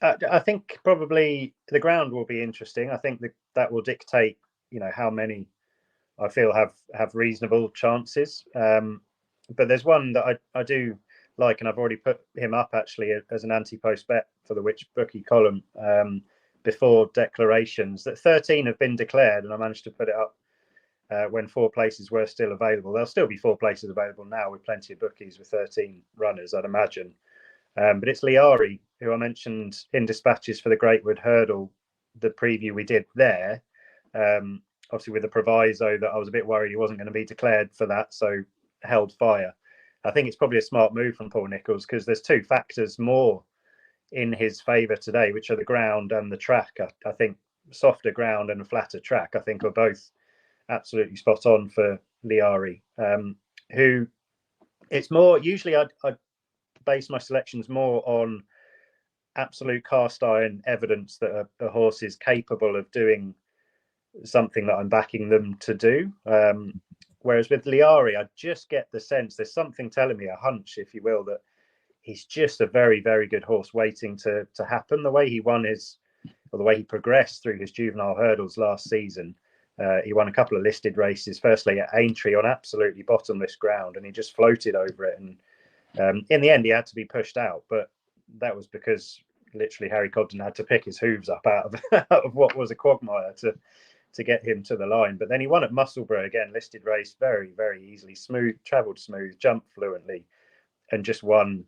I think probably the ground will be interesting. I think that will dictate, how many I feel have reasonable chances. But there's one that I do like, and I've already put him up actually as an anti-post bet for the Which Bookie column before declarations. That 13 have been declared, and I managed to put it up when 4 places were still available. There'll still be 4 places available now with plenty of bookies with 13 runners, I'd imagine. But it's Liari, who I mentioned in dispatches for the Greatwood Hurdle, the preview we did there. Obviously with the proviso that I was a bit worried he wasn't going to be declared for that, so held fire. I think it's probably a smart move from Paul Nicholls, because there's 2 factors more in his favour today, which are the ground and the track. I think softer ground and a flatter track, I think, are both absolutely spot on for Liari, who it's more, usually I'd base my selections more on absolute cast iron evidence that a horse is capable of doing something that I'm backing them to do. Whereas with Liari, I just get the sense there's something telling me, a hunch, if you will, that he's just a very, very good horse waiting to happen. The way he the way he progressed through his juvenile hurdles last season, he won a couple of listed races, firstly at Aintree on absolutely bottomless ground, and he just floated over it. And in the end, he had to be pushed out, but that was because literally Harry Cobden had to pick his hooves up out of what was a quagmire to get him to the line. But then he won at Musselburgh again, listed race, very, very easily, travelled smooth, jumped fluently, and just won,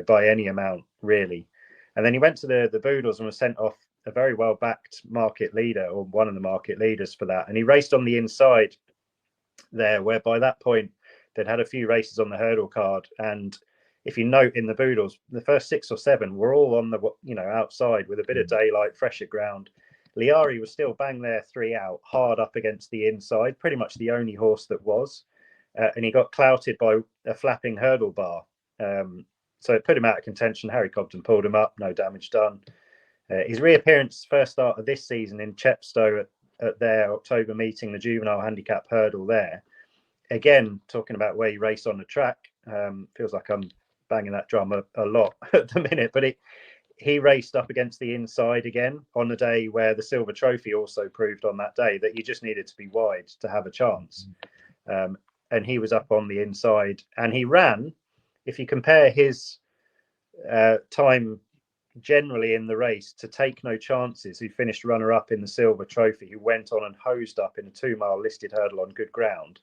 by any amount, really. And then he went to the Boodles and was sent off a very well-backed market leader, or one of the market leaders for that. And he raced on the inside there, where by that point, they'd had a few races on the hurdle card, and if you note in the Boodles, the first 6 or 7 were all on the outside with a bit of daylight, fresher ground. Liari was still bang there 3 out, hard up against the inside, pretty much the only horse that was, and he got clouted by a flapping hurdle bar, so it put him out of contention. Harry Cobden pulled him up, no damage done. His reappearance, first start of this season in Chepstow at their October meeting, the juvenile handicap hurdle there. Again, talking about where you race on the track, feels like I'm banging that drum a lot at the minute, but he raced up against the inside again on a day where the Silver Trophy also proved on that day that you just needed to be wide to have a chance. And he was up on the inside, and he ran, if you compare his time generally in the race to Take No Chances, who finished runner-up in the Silver Trophy, who went on and hosed up in a 2-mile listed hurdle on good ground.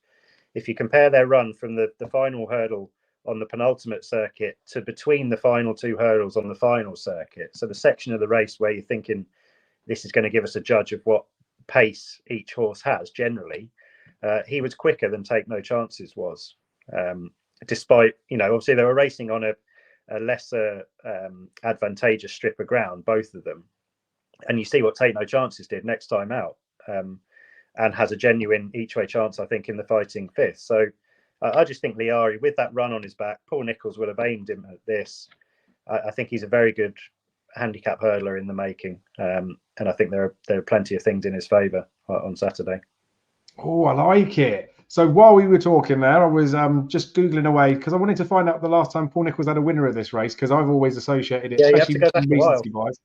If you compare their run from the final hurdle on the penultimate circuit to between the final 2 hurdles on the final circuit, so the section of the race where you're thinking this is going to give us a judge of what pace each horse has generally, he was quicker than Take No Chances was, despite, obviously they were racing on a lesser advantageous strip of ground, both of them. And you see what Take No Chances did next time out, and has a genuine each way chance, I think, in the fighting 5th. So I just think Liari, with that run on his back, Paul Nicholls will have aimed him at this. I think he's a very good handicap hurdler in the making, and I think there are plenty of things in his favour. on Saturday. Oh, I like it. So while we were talking there, I was just Googling away because I wanted to find out the last time Paul Nicholls had a winner of this race because I've always associated it, Yeah, you have to especially go back in a while. recency bias.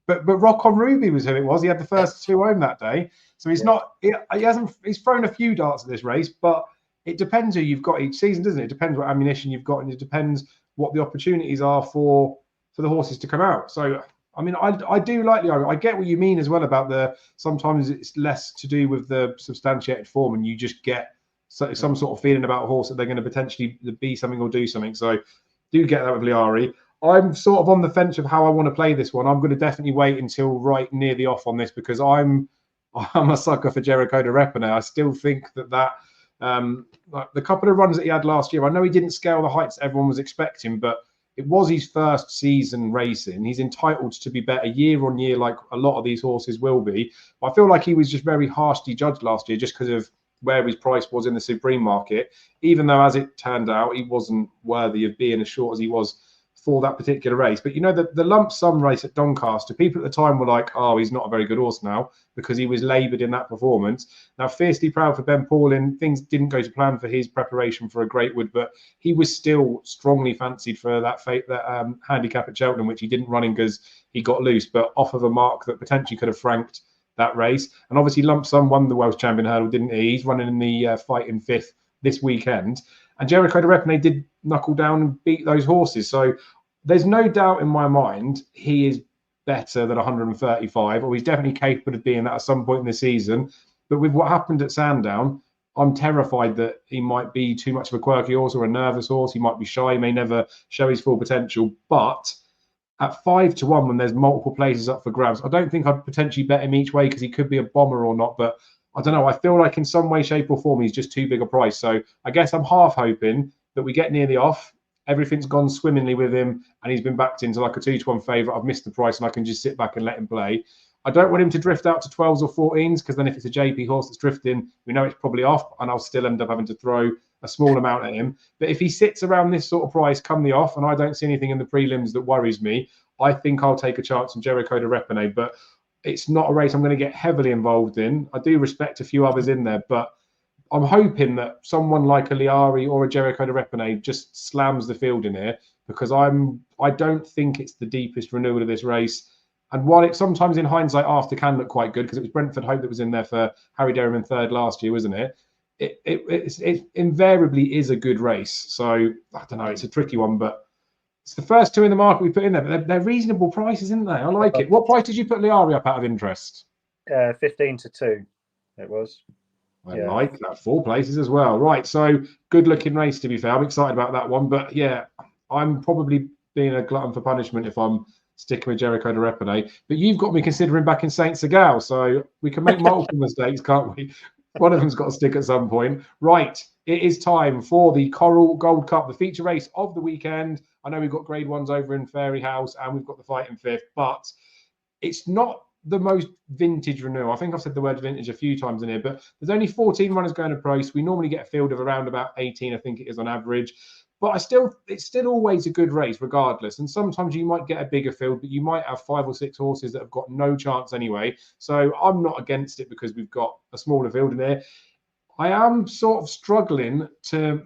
But Rock on Ruby was who it was. He had the Yeah, first two home that day. So he's yeah. not, he hasn't, he's thrown a few darts at this race, but it depends who you've got each season, doesn't it? It depends what ammunition you've got and it depends what the opportunities are for the horses to come out. So, I mean, I do like the argument. I get what you mean as well about the sometimes it's less to do with the substantiated form and you just get some sort of feeling about a horse that they're going to potentially be something or do something. So, do get that with Liari. I'm sort of on the fence of how I want to play this one. I'm going to definitely wait until right near the off on this because I'm a sucker for Jericho de Repene. I still think that like the couple of runs that he had last year, I know he didn't scale the heights everyone was expecting, but it was his first season racing. He's entitled to be better year on year, like a lot of these horses will be. I feel like he was just very harshly judged last year just because of where his price was in the Supreme market, even though, as it turned out, he wasn't worthy of being as short as he was for that particular race. But you know, the lump sum race at Doncaster, people at the time were like, oh, he's not a very good horse now because he was laboured in that performance. Now, fiercely proud for Ben Paulin. Things didn't go to plan for his preparation for a Greatwood, but he was still strongly fancied for that handicap at Cheltenham, which he didn't run in because he got loose, but off of a mark that potentially could have franked that race. And obviously, Lump Sum won the Welsh Champion Hurdle, didn't he? He's running in the fight in fifth this weekend. And Jericho de Repene did knuckle down and beat those horses. So there's no doubt in my mind he is better than 135, or he's definitely capable of being that at some point in the season. But with what happened at Sandown, I'm terrified that he might be too much of a quirky horse or a nervous horse. He might be shy, he may never show his full potential. But at 5-1, when there's multiple places up for grabs, I don't think I'd potentially bet him each way because he could be a bomber or not. But I don't know. I feel like in some way, shape, or form, he's just too big a price. So I guess I'm half hoping that we get near the off. Everything's gone swimmingly with him, and he's been backed into like a 2-1 favourite. I've missed the price, and I can just sit back and let him play. I don't want him to drift out to 12s or 14s because then if it's a JP horse that's drifting, we know it's probably off, and I'll still end up having to throw a small amount at him. But if he sits around this sort of price come the off, and I don't see anything in the prelims that worries me, I think I'll take a chance on Jericho de Repene. But it's not a race I'm going to get heavily involved in. I do respect a few others in there, but I'm hoping that someone like a Liari or a Jericho de Repene just slams the field in here because I don't think it's the deepest renewal of this race. And while it sometimes in hindsight after can look quite good because it was Brentford Hope that was in there for Harry Derriman third last year, wasn't it? It invariably is a good race. So I don't know, it's a tricky one, but it's the first two in the market we put in there, but they're reasonable prices, isn't they? I like it. What price did you put Liari up out of interest? 15-2, it was. I like that. 4 places as well. Right. So good looking race, to be fair. I'm excited about that one. But yeah, I'm probably being a glutton for punishment if I'm sticking with Jericho de Repene. But you've got me considering back in Saint Segal. So we can make multiple mistakes, can't we? One of them's got to stick at some point. Right. It is time for the Coral Gold Cup, the feature race of the weekend. I know we've got grade ones over in Fairy House and we've got the fight in fifth, but it's not the most vintage renewal. I think I've said the word vintage a few times in here, but there's only 14 runners going to price. We normally get a field of around about 18, I think it is on average. But it's still always a good race, regardless. And sometimes you might get a bigger field, but you might have 5 or 6 horses that have got no chance anyway. So I'm not against it because we've got a smaller field in there. I am sort of struggling to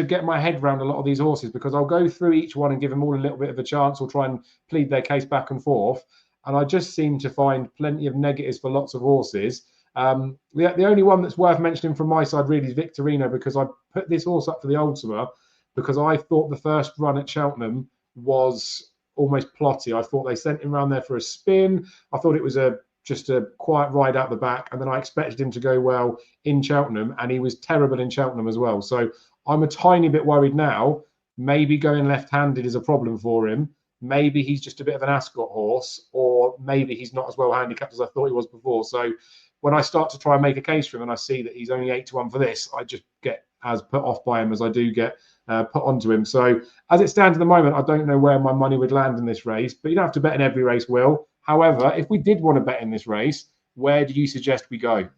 get my head around a lot of these horses because I'll go through each one and give them all a little bit of a chance or try and plead their case back and forth. And I just seem to find plenty of negatives for lots of horses. The only one that's worth mentioning from my side really is Victorino because I put this horse up for the Old Summer because I thought the first run at Cheltenham was almost plotty. I thought they sent him around there for a spin. I thought it was just a quiet ride out the back. And then I expected him to go well in Cheltenham, and he was terrible in Cheltenham as well. So I'm a tiny bit worried now. Maybe going left-handed is a problem for him. Maybe he's just a bit of an Ascot horse, or maybe he's not as well handicapped as I thought he was before. So when I start to try and make a case for him and I see that he's only 8-1 for this, I just get as put off by him as I do get put onto him. So as it stands at the moment, I don't know where my money would land in this race, but you don't have to bet in every race, Will. However, if we did want to bet in this race, where do you suggest we go?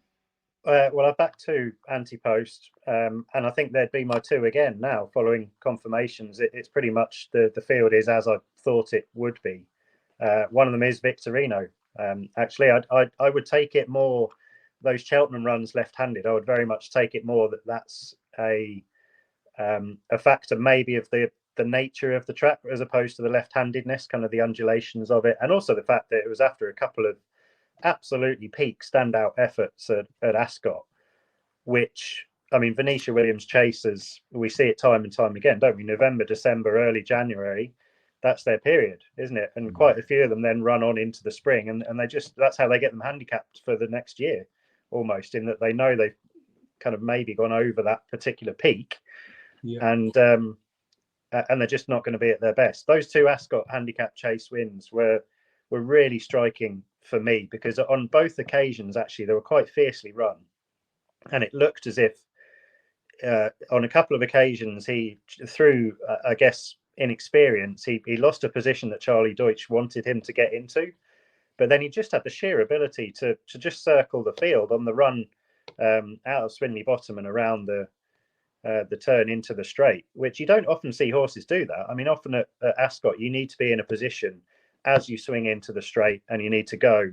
Well, I backed 2 anti-post, and I think they'd be my 2 again now, following confirmations. It's pretty much the field is as I thought it would be. One of them is Victorino. Actually, I would take it more those Cheltenham runs left-handed, I would very much take it more that that's a factor maybe of the nature of the track as opposed to the left-handedness, kind of the undulations of it, and also the fact that it was after a couple of absolutely peak standout efforts at Ascot, which, I mean, Venetia Williams chasers, we see it time and time again, don't we? November, December, early January, that's their period, isn't it? And quite a few of them then run on into the spring, and they just, that's how they get them handicapped for the next year, almost, in that they know they've kind of maybe gone over that particular peak, and they're just not going to be at their best. Those two Ascot handicap chase wins were really striking for me, because on both occasions, actually, they were quite fiercely run. And it looked as if on a couple of occasions, he, through, I guess, inexperience, he lost a position that Charlie Deutsch wanted him to get into. But then he just had the sheer ability to just circle the field on the run out of Swinley Bottom and around the turn into the straight, which you don't often see horses do that. I mean, often at Ascot, you need to be in a position as you swing into the straight, and you need to go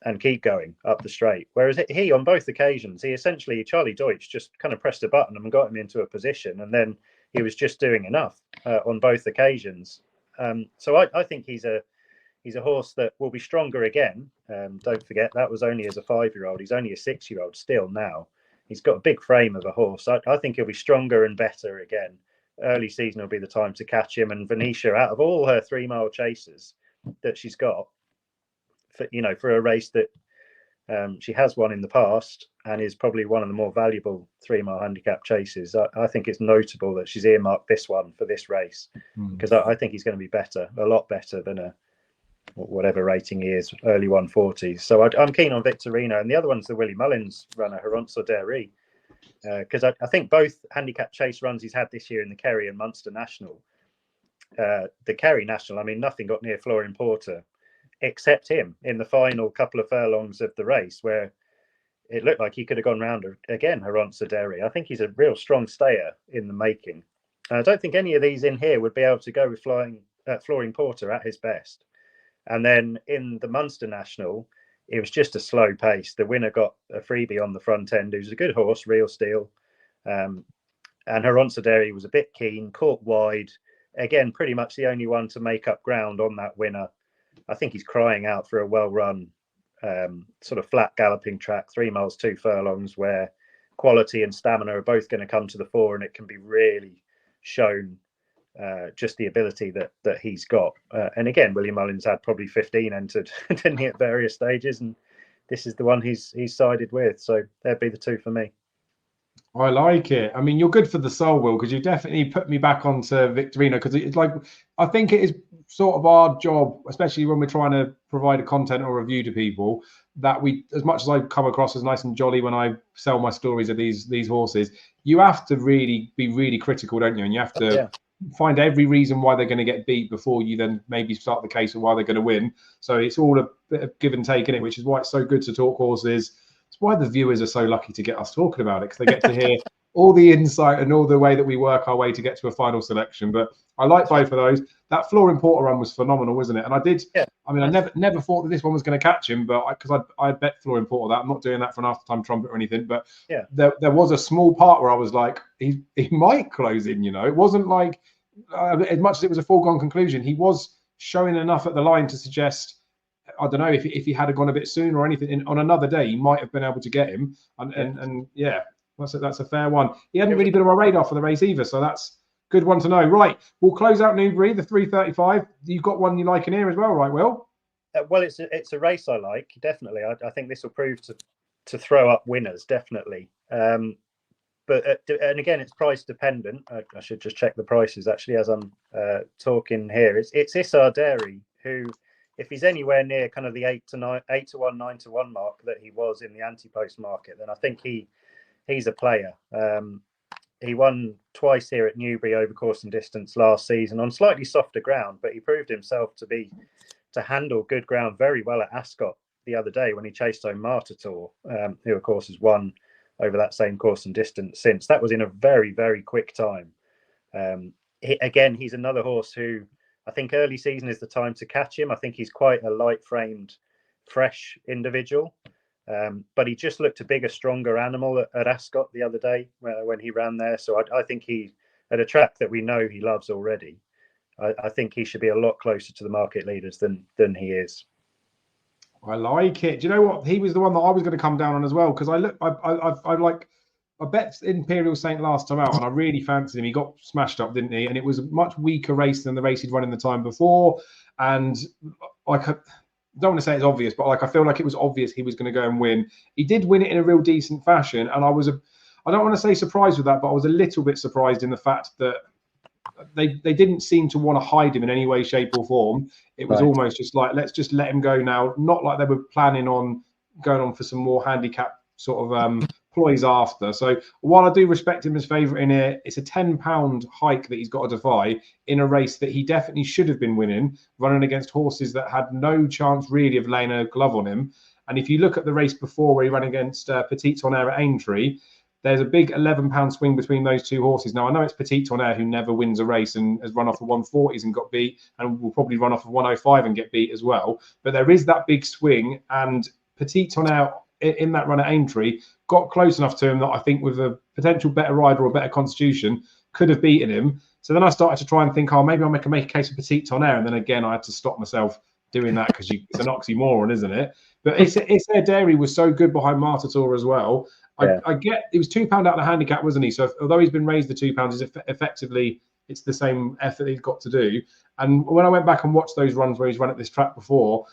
and keep going up the straight. Whereas he, on both occasions, he essentially, Charlie Deutsch just kind of pressed a button and got him into a position, and then he was just doing enough on both occasions. So I think he's a horse that will be stronger again. Don't forget, that was only as a 5-year-old. He's only a 6-year-old still now. He's got a big frame of a horse. I think he'll be stronger and better again. Early season will be the time to catch him. And Venetia, out of all her 3-mile chases that she's got, for a race that she has won in the past and is probably one of the more valuable 3-mile handicap chases, I think it's notable that she's earmarked this one for this race, because I think he's going to be better, a lot better than whatever rating he is, early 140s. So I'm keen on Victorino, and the other one's the Willie Mullins runner, Heronso Derry, because I think both handicap chase runs he's had this year in the Kerry and Munster National. The Kerry National, I mean, nothing got near Florian Porter except him in the final couple of furlongs of the race, where it looked like he could have gone round again, Heronso Derry. I think he's a real strong stayer in the making. And I don't think any of these in here would be able to go with Florian Porter at his best. And then in the Munster National, it was just a slow pace. The winner got a freebie on the front end, who's a good horse, Real Steel. And Heronso Derry was a bit keen, caught wide. Again, pretty much the only one to make up ground on that winner. I think he's crying out for a well-run, sort of flat galloping track, 3 miles, 2 furlongs, where quality and stamina are both going to come to the fore, and it can be really shown just the ability that he's got. And again, William Mullins had probably 15 entered, didn't he, at various stages, and this is the one he's sided with. So there'd be the two for me. I like it. I mean, you're good for the soul, Will, because you definitely put me back onto Victorino, because it's like, I think it is sort of our job, especially when we're trying to provide a content or review to people, that we, as much as I come across as nice and jolly when I sell my stories of these horses, you have to really be really critical, don't you? And you have to find every reason why they're going to get beat before you then maybe start the case of why they're going to win. So it's all a bit of give and take in it, which is why it's so good to talk horses. It's why the viewers are so lucky to get us talking about it, because they get to hear all the insight and all the way that we work our way to get to a final selection. But I like both of those. That Florian Porter run was phenomenal, wasn't it? And I did. Yeah. I mean, I never thought that this one was going to catch him, but because I bet Florian Porter that. I'm not doing that for an after-time trumpet or anything. But there was a small part where I was like, he might close in. It wasn't like as much as it was a foregone conclusion. He was showing enough at the line to suggest, I don't know, if he had gone a bit sooner or anything on another day, he might have been able to get him. And that's a fair one. He hadn't really been on my radar for the race either, so that's a good one to know. Right, we'll close out Newbury, the 3:35. You've got one you like in here as well, right, Will? Well, it's a race I like, definitely. I think this will prove to throw up winners, definitely. But and again, it's price dependent. I should just check the prices actually as I'm talking here. It's Issar Dairy, who, if he's anywhere near kind of the 8 to 1, 9 to 1 mark that he was in the anti-post market, then I think he's a player. He won twice here at Newbury over course and distance last season on slightly softer ground, but he proved himself to handle good ground very well at Ascot the other day when he chased home Martator, who of course has won over that same course and distance since. That was in a very, very quick time. He's another horse who I think early season is the time to catch him. I think he's quite a light-framed, fresh individual. But he just looked a bigger, stronger animal at Ascot the other day when he ran there. So I think he, at a track that we know he loves already, I think he should be a lot closer to the market leaders than he is. I like it. Do you know what? He was the one that I was going to come down on as well, because I bet Imperial Saint last time out, and I really fancied him. He got smashed up, didn't he? And it was a much weaker race than the race he'd run in the time before. And like, I don't want to say it's obvious, but like, I feel like it was obvious he was going to go and win. He did win it in a real decent fashion, and I don't want to say surprised with that, but I was a little bit surprised in the fact that they didn't seem to want to hide him in any way, shape, or form. It was almost just like, let's just let him go now. Not like they were planning on going on for some more handicap sort of ploys after. So while I do respect him as favourite in here, it's a £10 hike that he's got to defy in a race that he definitely should have been winning, running against horses that had no chance really of laying a glove on him. And if you look at the race before where he ran against Petit Tonnerre at Aintree, there's a big £11 swing between those two horses. Now, I know it's Petit Tonnerre who never wins a race and has run off of 140s and got beat, and will probably run off of 105 and get beat as well. But there is that big swing, and Petit Tonnerre in that run at Aintree got close enough to him that I think with a potential better rider or better constitution could have beaten him. So then I started to try and think, oh, maybe I can make a case for Petit Tonnerre. And then again, I had to stop myself doing that because it's an oxymoron, isn't it? But it's their dairy was so good behind Martator as well. I get it was £2 out of the handicap, wasn't he? So although he's been raised the £2, effectively it's the same effort he's got to do. And when I went back and watched those runs where he's run at this track before,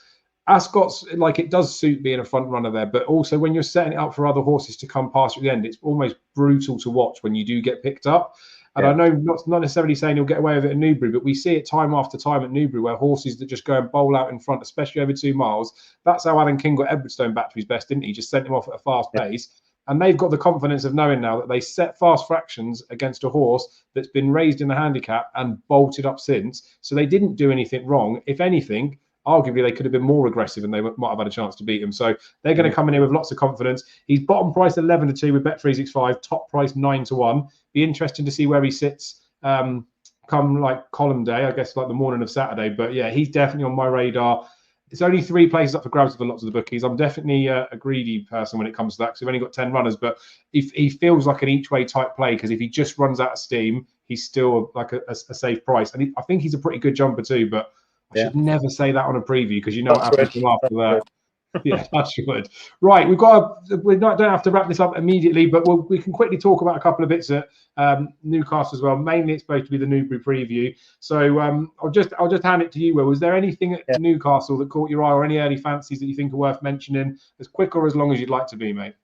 Ascot's like, it does suit being a front runner there, but also when you're setting it up for other horses to come past you at the end, it's almost brutal to watch when you do get picked up. And I know not necessarily saying he'll get away with it at Newbury, but we see it time after time at Newbury where horses that just go and bowl out in front, especially over 2 miles. That's how Alan King got Edwardstone back to his best, didn't he? Just sent him off at a fast pace. And they've got the confidence of knowing now that they set fast fractions against a horse that's been raised in the handicap and bolted up since. So they didn't do anything wrong. If anything, arguably they could have been more aggressive and they might have had a chance to beat him. So they're going to come in here with lots of confidence. He's bottom price 11-2 with Bet365, top price 9-1. Be interesting to see where he sits come like column day, I guess like the morning of Saturday. But yeah, he's definitely on my radar. It's only 3 places up for grabs for lots of the bookies. I'm definitely a greedy person when it comes to that because we've only got 10 runners. But if he feels like an each way type play, because if he just runs out of steam, he's still like a safe price. And I think he's a pretty good jumper too. But I should never say that on a preview because you know what happens from after that. Yeah, that's good. Right, we don't have to wrap this up immediately, but we can quickly talk about a couple of bits at Newcastle as well. Mainly, it's supposed to be the Newbury preview. So I'll just hand it to you, Will. Was there anything at Newcastle that caught your eye, or any early fancies that you think are worth mentioning, as quick or as long as you'd like to be, mate?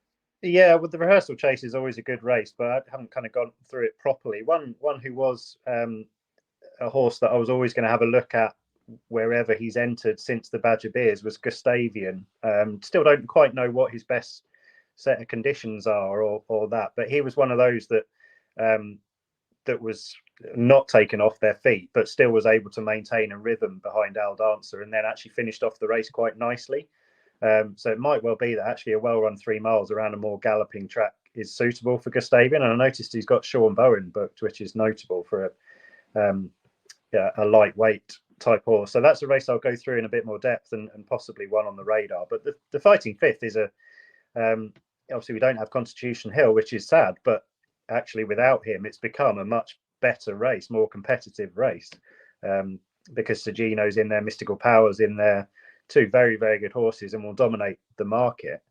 Yeah, well, the rehearsal chase is always a good race, but I haven't kind of gone through it properly. One who was a horse that I was always going to have a look at wherever he's entered since the Badger Beers was Gustavian. Still don't quite know what his best set of conditions are or that, but he was one of those that that was not taken off their feet, but still was able to maintain a rhythm behind Al Dancer and then actually finished off the race quite nicely. So it might well be that actually a well-run 3 miles around a more galloping track is suitable for Gustavian. And I noticed he's got Sean Bowen booked, which is notable for a lightweight type horse. So that's a race I'll go through in a bit more depth and possibly one on the radar. But the Fighting Fifth is obviously we don't have Constitution Hill, which is sad, but actually without him it's become a much better race, more competitive race, because Sergino's in there, Mystical Powers in there, 2 very, very good horses and will dominate the market.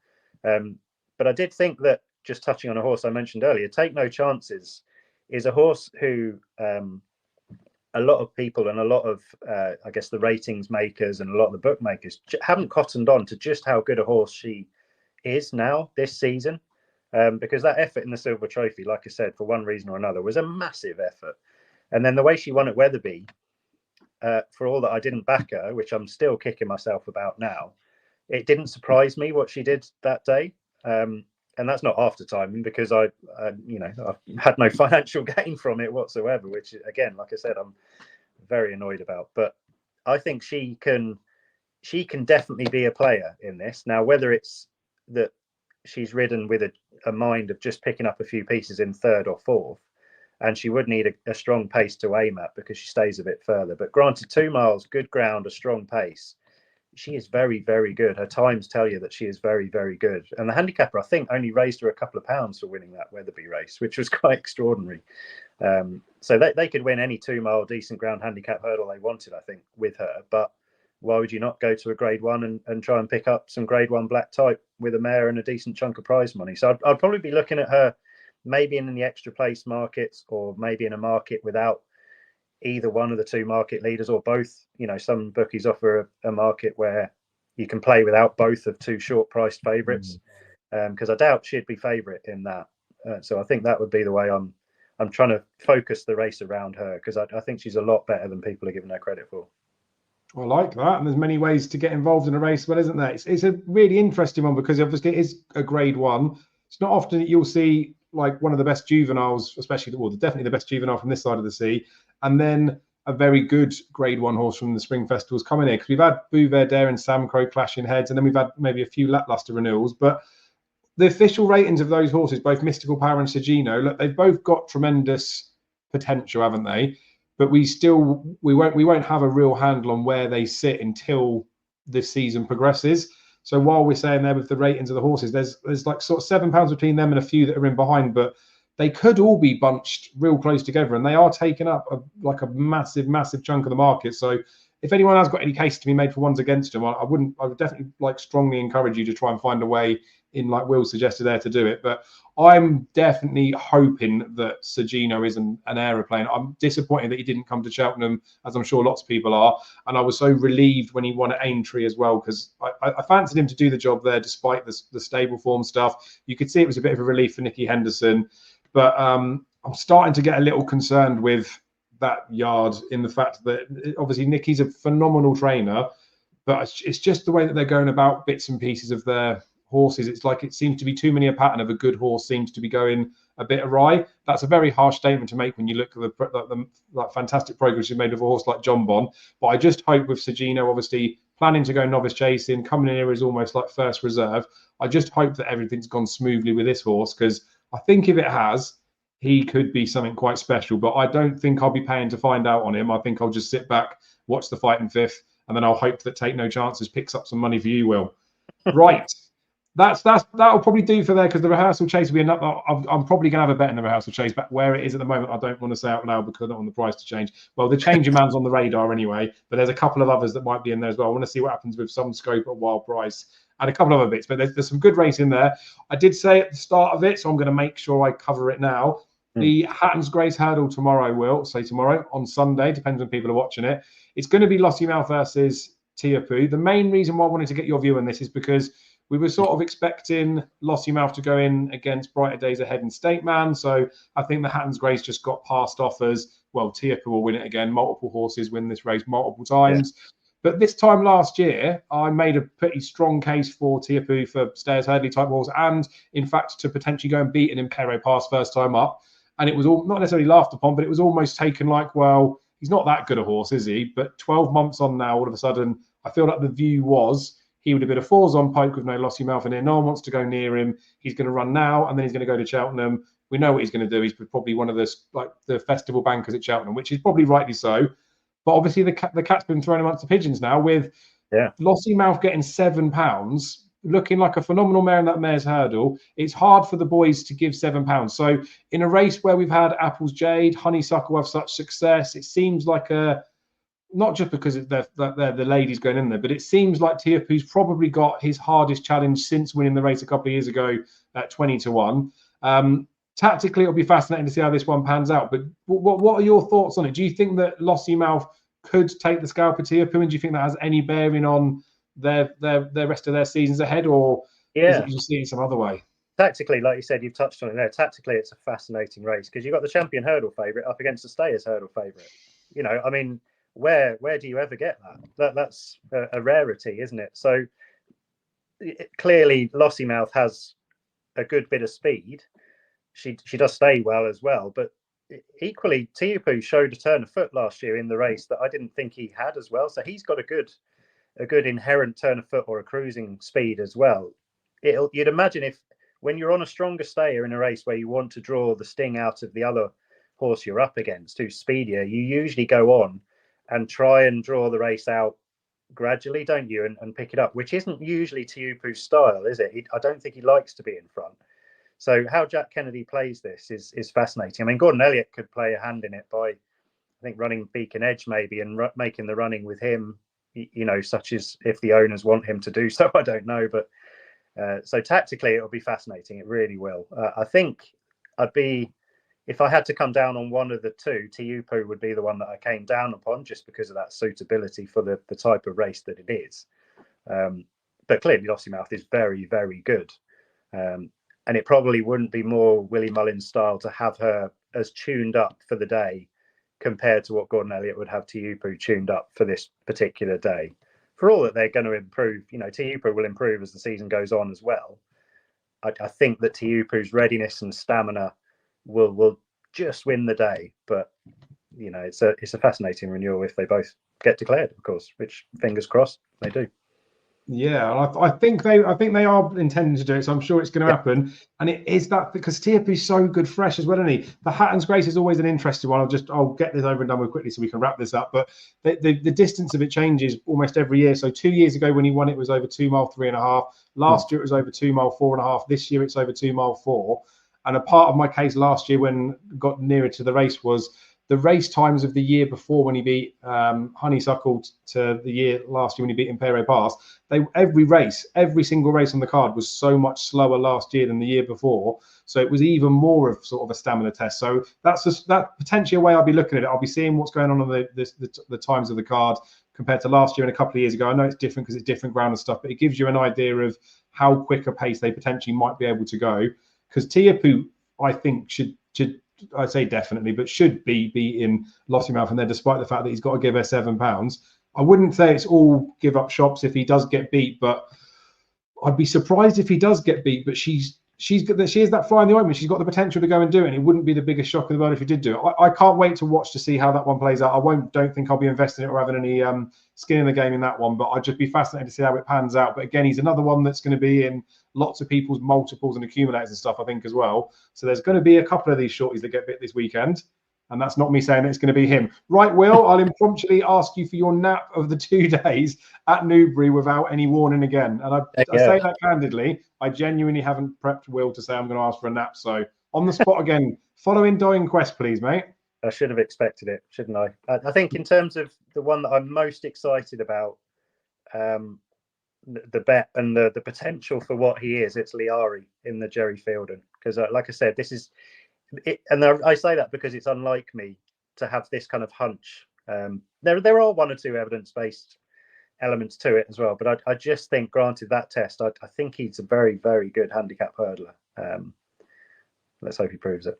But I did think that, just touching on a horse I mentioned earlier, Take No Chances is a horse who a lot of people and a lot of, I guess, the ratings makers and a lot of the bookmakers haven't cottoned on to just how good a horse she is now this season. Because that effort in the Silver Trophy, like I said, for one reason or another, was a massive effort. And then the way she won at Wetherby, for all that I didn't back her, which I'm still kicking myself about now, it didn't surprise me what she did that day. And that's not after timing, because I had no financial gain from it whatsoever, which again, like I said, I'm very annoyed about. But I think she can definitely be a player in this. Now, whether it's that she's ridden with a mind of just picking up a few pieces in 3rd or 4th, and she would need a strong pace to aim at because she stays a bit further. But granted, 2 miles, good ground, a strong pace, she is very, very good. Her times tell you that she is very, very good. And the handicapper, I think, only raised her a couple of pounds for winning that Weatherby race, which was quite extraordinary. So they could win any 2 mile decent ground handicap hurdle they wanted, I think, with her. But why would you not go to a grade 1 and try and pick up some grade 1 black type with a mare and a decent chunk of prize money? So I'd probably be looking at her maybe in the extra place markets, or maybe in a market without either one of the 2 market leaders or both. Some bookies offer a market where you can play without both of 2 short priced favourites, because I doubt she'd be favourite in that. So I think that would be the way I'm trying to focus the race around her, because I think she's a lot better than people are giving her credit for. I like that. And there's many ways to get involved in a race, well, isn't there? It's a really interesting one, because obviously it is a grade 1. It's not often that you'll see like one of the best juveniles, especially, well, definitely the best juvenile from this side of the sea, and then a very good grade 1 horse from the spring festivals coming here, because we've had Bouverdare and Sam Crow clashing heads, and then we've had maybe a few lackluster renewals. But the official ratings of those horses, both Mystical Power and Sagino, look, they've both got tremendous potential, haven't they? But we won't have a real handle on where they sit until this season progresses. So while we're saying there with the ratings of the horses, there's like sort of £7 between them and a few that are in behind, but they could all be bunched real close together, and they are taking up a massive chunk of the market. So if anyone has got any case to be made for ones against them, I would definitely like strongly encourage you to try and find a way, in like Will suggested there, to do it. But I'm definitely hoping that Sagino is an aeroplane. I'm disappointed that he didn't come to Cheltenham, as I'm sure lots of people are. And I was so relieved when he won at Aintree as well, because I fancied him to do the job there despite the stable form stuff. You could see it was a bit of a relief for Nicky Henderson. But I'm starting to get a little concerned with that yard, in the fact that obviously Nicky's a phenomenal trainer, but it's just the way that they're going about bits and pieces of their horses. It's like it seems to be too many a pattern of a good horse seems to be going a bit awry. That's a very harsh statement to make when you look at the fantastic progress you've made with a horse like John Bon. But I just hope with Sagino obviously planning to go novice chasing, coming in here as almost like first reserve, I just hope that everything's gone smoothly with this horse, because I think if it has, he could be something quite special. But I don't think I'll be paying to find out on him. I think I'll just sit back, watch the fight in fifth, and then I'll hope that Take No Chances picks up some money for you, Will. Right. That'll probably do for there, because the rehearsal chase will be enough. I'm probably going to have a bet in the rehearsal chase, but where it is at the moment, I don't want to say out loud because I don't want the price to change. Well, the Changing Man's on the radar anyway, but there's a couple of others that might be in there as well. I want to see what happens with Some Scope at Wild Price and a couple of other bits, but there's some good race in there. I did say at the start of it, so I'm going to make sure I cover it now. The Hatton's Grace Hurdle tomorrow, Will, say tomorrow, on Sunday, depends when people are watching it. It's going to be Lossiemouth versus Tiapu. The main reason why I wanted to get your view on this is because we were sort of expecting Lossiemouth to go in against Brighter Days Ahead and State Man. So I think the Hatton's Grace just got passed off as, well, Tiapu will win it again. Multiple horses win this race multiple times. Yeah. But this time last year, I made a pretty strong case for Tiapu for Stayers Hurdley type horse, and in fact to potentially go and beat an Impero Pass first time up. And it was all not necessarily laughed upon, but it was almost taken like, well, he's not that good a horse, is he? But 12 months on now, all of a sudden, I feel like the view was he would have been a fours on poke with no Lossiemouth in it. No one wants to go near him. He's going to run now, and then he's going to go to Cheltenham. We know what he's going to do. He's probably one of the festival bankers at Cheltenham, which is probably rightly so. But obviously the cat's been thrown amongst the pigeons now, with Lossiemouth getting £7, looking like a phenomenal mare in that mare's hurdle. It's hard for the boys to give £7. So in a race where we've had Apples Jade, Honeysuckle have such success, it seems like not just because they're the ladies going in there, but it seems like Tiapu's probably got his hardest challenge since winning the race a couple of years ago at 20-1. Tactically, it'll be fascinating to see how this one pans out. But what are your thoughts on it? Do you think that Lossiemouth could take the scalp of Tiapu, and do you think that has any bearing on their rest of their seasons ahead, or is it you see it some other way? Tactically, like you said, you've touched on it there. Tactically, it's a fascinating race because you've got the champion hurdle favourite up against the Stayers hurdle favourite. You know, I mean, where do you ever get that? That's a rarity, isn't it? So clearly, Lossiemouth has a good bit of speed. She does stay well as well, but equally, Tiapu showed a turn of foot last year in the race that I didn't think he had as well. So he's got a good inherent turn of foot or a cruising speed as well. You'd imagine if when you're on a stronger stayer in a race where you want to draw the sting out of the other horse you're up against, who's speedier, you usually go on and try and draw the race out gradually, don't you, and pick it up, which isn't usually Tiupu's style, is it? I don't think he likes to be in front. So how Jack Kennedy plays this is fascinating. I mean, Gordon Elliott could play a hand in it by, I think, running beacon edge maybe and making the running with him, such as if the owners want him to do so. I don't know, but so tactically it'll be fascinating. It really will. I think if I had to come down on one of the two, Tiupu would be the one that I came down upon just because of that suitability for the type of race that it is. But clearly Lossiemouth is very, very good. And it probably wouldn't be more Willie Mullins style to have her as tuned up for the day compared to what Gordon Elliott would have Tiupu tuned up for this particular day. For all that they're going to improve, Tiupu will improve as the season goes on as well. I think that Tiupu's readiness and stamina will just win the day. But, it's a fascinating renewal if they both get declared, of course, which fingers crossed they do. Yeah, I think they are intending to do it, so I'm sure it's going to happen. And it is that because Tiupu's so good fresh as well, isn't he? The Hatton's Grace is always an interesting one. I'll get this over and done with quickly so we can wrap this up. But the distance of it changes almost every year. So 2 years ago when he won, it was over 2 mile 3.5. Last year it was over 2 mile 4.5. This year it's over 2 mile 4. And a part of my case last year when got nearer to the race was the race times of the year before when he beat Honeysuckle to the year last year when he beat Impero Pass. Every single race on the card was so much slower last year than the year before. So it was even more of sort of a stamina test. So that's that potentially a way I'll be looking at it. I'll be seeing what's going on the times of the card compared to last year and a couple of years ago. I know it's different because it's different ground and stuff, but it gives you an idea of how quick a pace they potentially might be able to go. Because Tiupu, I think, should I'd say definitely, but should be beating Lossiemouth, and then despite the fact that he's got to give her £7, I wouldn't say it's all give up shops if he does get beat, but I'd be surprised if he does get beat. But she is that fly in the ointment. She's got the potential to go and do it, and it wouldn't be the biggest shock in the world if he did do it. I can't wait to watch to see how that one plays out. Don't think I'll be investing in it or having any skin in the game in that one, but I'd just be fascinated to see how it pans out. But again, he's another one that's going to be in lots of people's multiples and accumulators and stuff, I think, as well. So there's going to be a couple of these shorties that get bit this weekend. And that's not me saying it's going to be him. Right, Will, I'll impromptu ask you for your nap of the 2 days at Newbury without any warning again. And I say that candidly. I genuinely haven't prepped Will to say I'm going to ask for a nap. So on the spot again, following Dying Quest, please, mate. I should have expected it, shouldn't I? I think in terms of the one that I'm most excited about, the bet and the potential for what he is, it's Liari in the Jerry Fielden. Because like I said, this is... and I say that because it's unlike me to have this kind of hunch. There are 1 or 2 evidence-based elements to it as well, but I just think, granted that test, I think he's a very, very good handicap hurdler. Let's hope he proves it.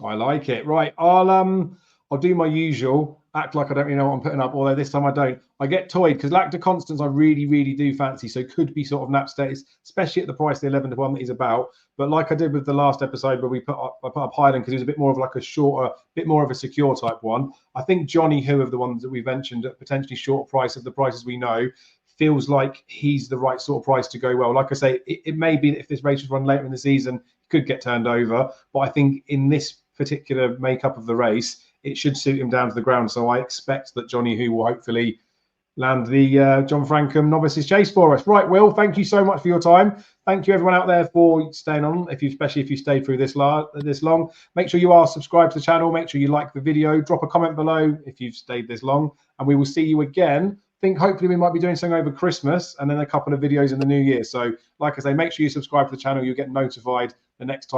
I like it. Right, I'll do my usual, act like I don't really know what I'm putting up, although this time I don't. I get toyed because Lac de Constance I really, really do fancy, so could be sort of nap status, especially at the price, the 11 to 1 that he's about. But like I did with the last episode where I put up Highland because he was a bit more of like a shorter, bit more of a secure type one. I think Johnny Who of the ones that we've mentioned at potentially short price of the prices we know feels like he's the right sort of price to go well. Like I say, it may be that if this race was run later in the season, he could get turned over. But I think in this particular makeup of the race, it should suit him down to the ground. So I expect that Johnny Who will hopefully land the John Frankham Novices Chase for us. Right, Will, thank you so much for your time. Thank you everyone out there for staying on, especially if you stayed through this long. Make sure you are subscribed to the channel. Make sure you like the video. Drop a comment below if you've stayed this long. And we will see you again. I think hopefully we might be doing something over Christmas and then a couple of videos in the new year. So like I say, make sure you subscribe to the channel. You'll get notified the next time.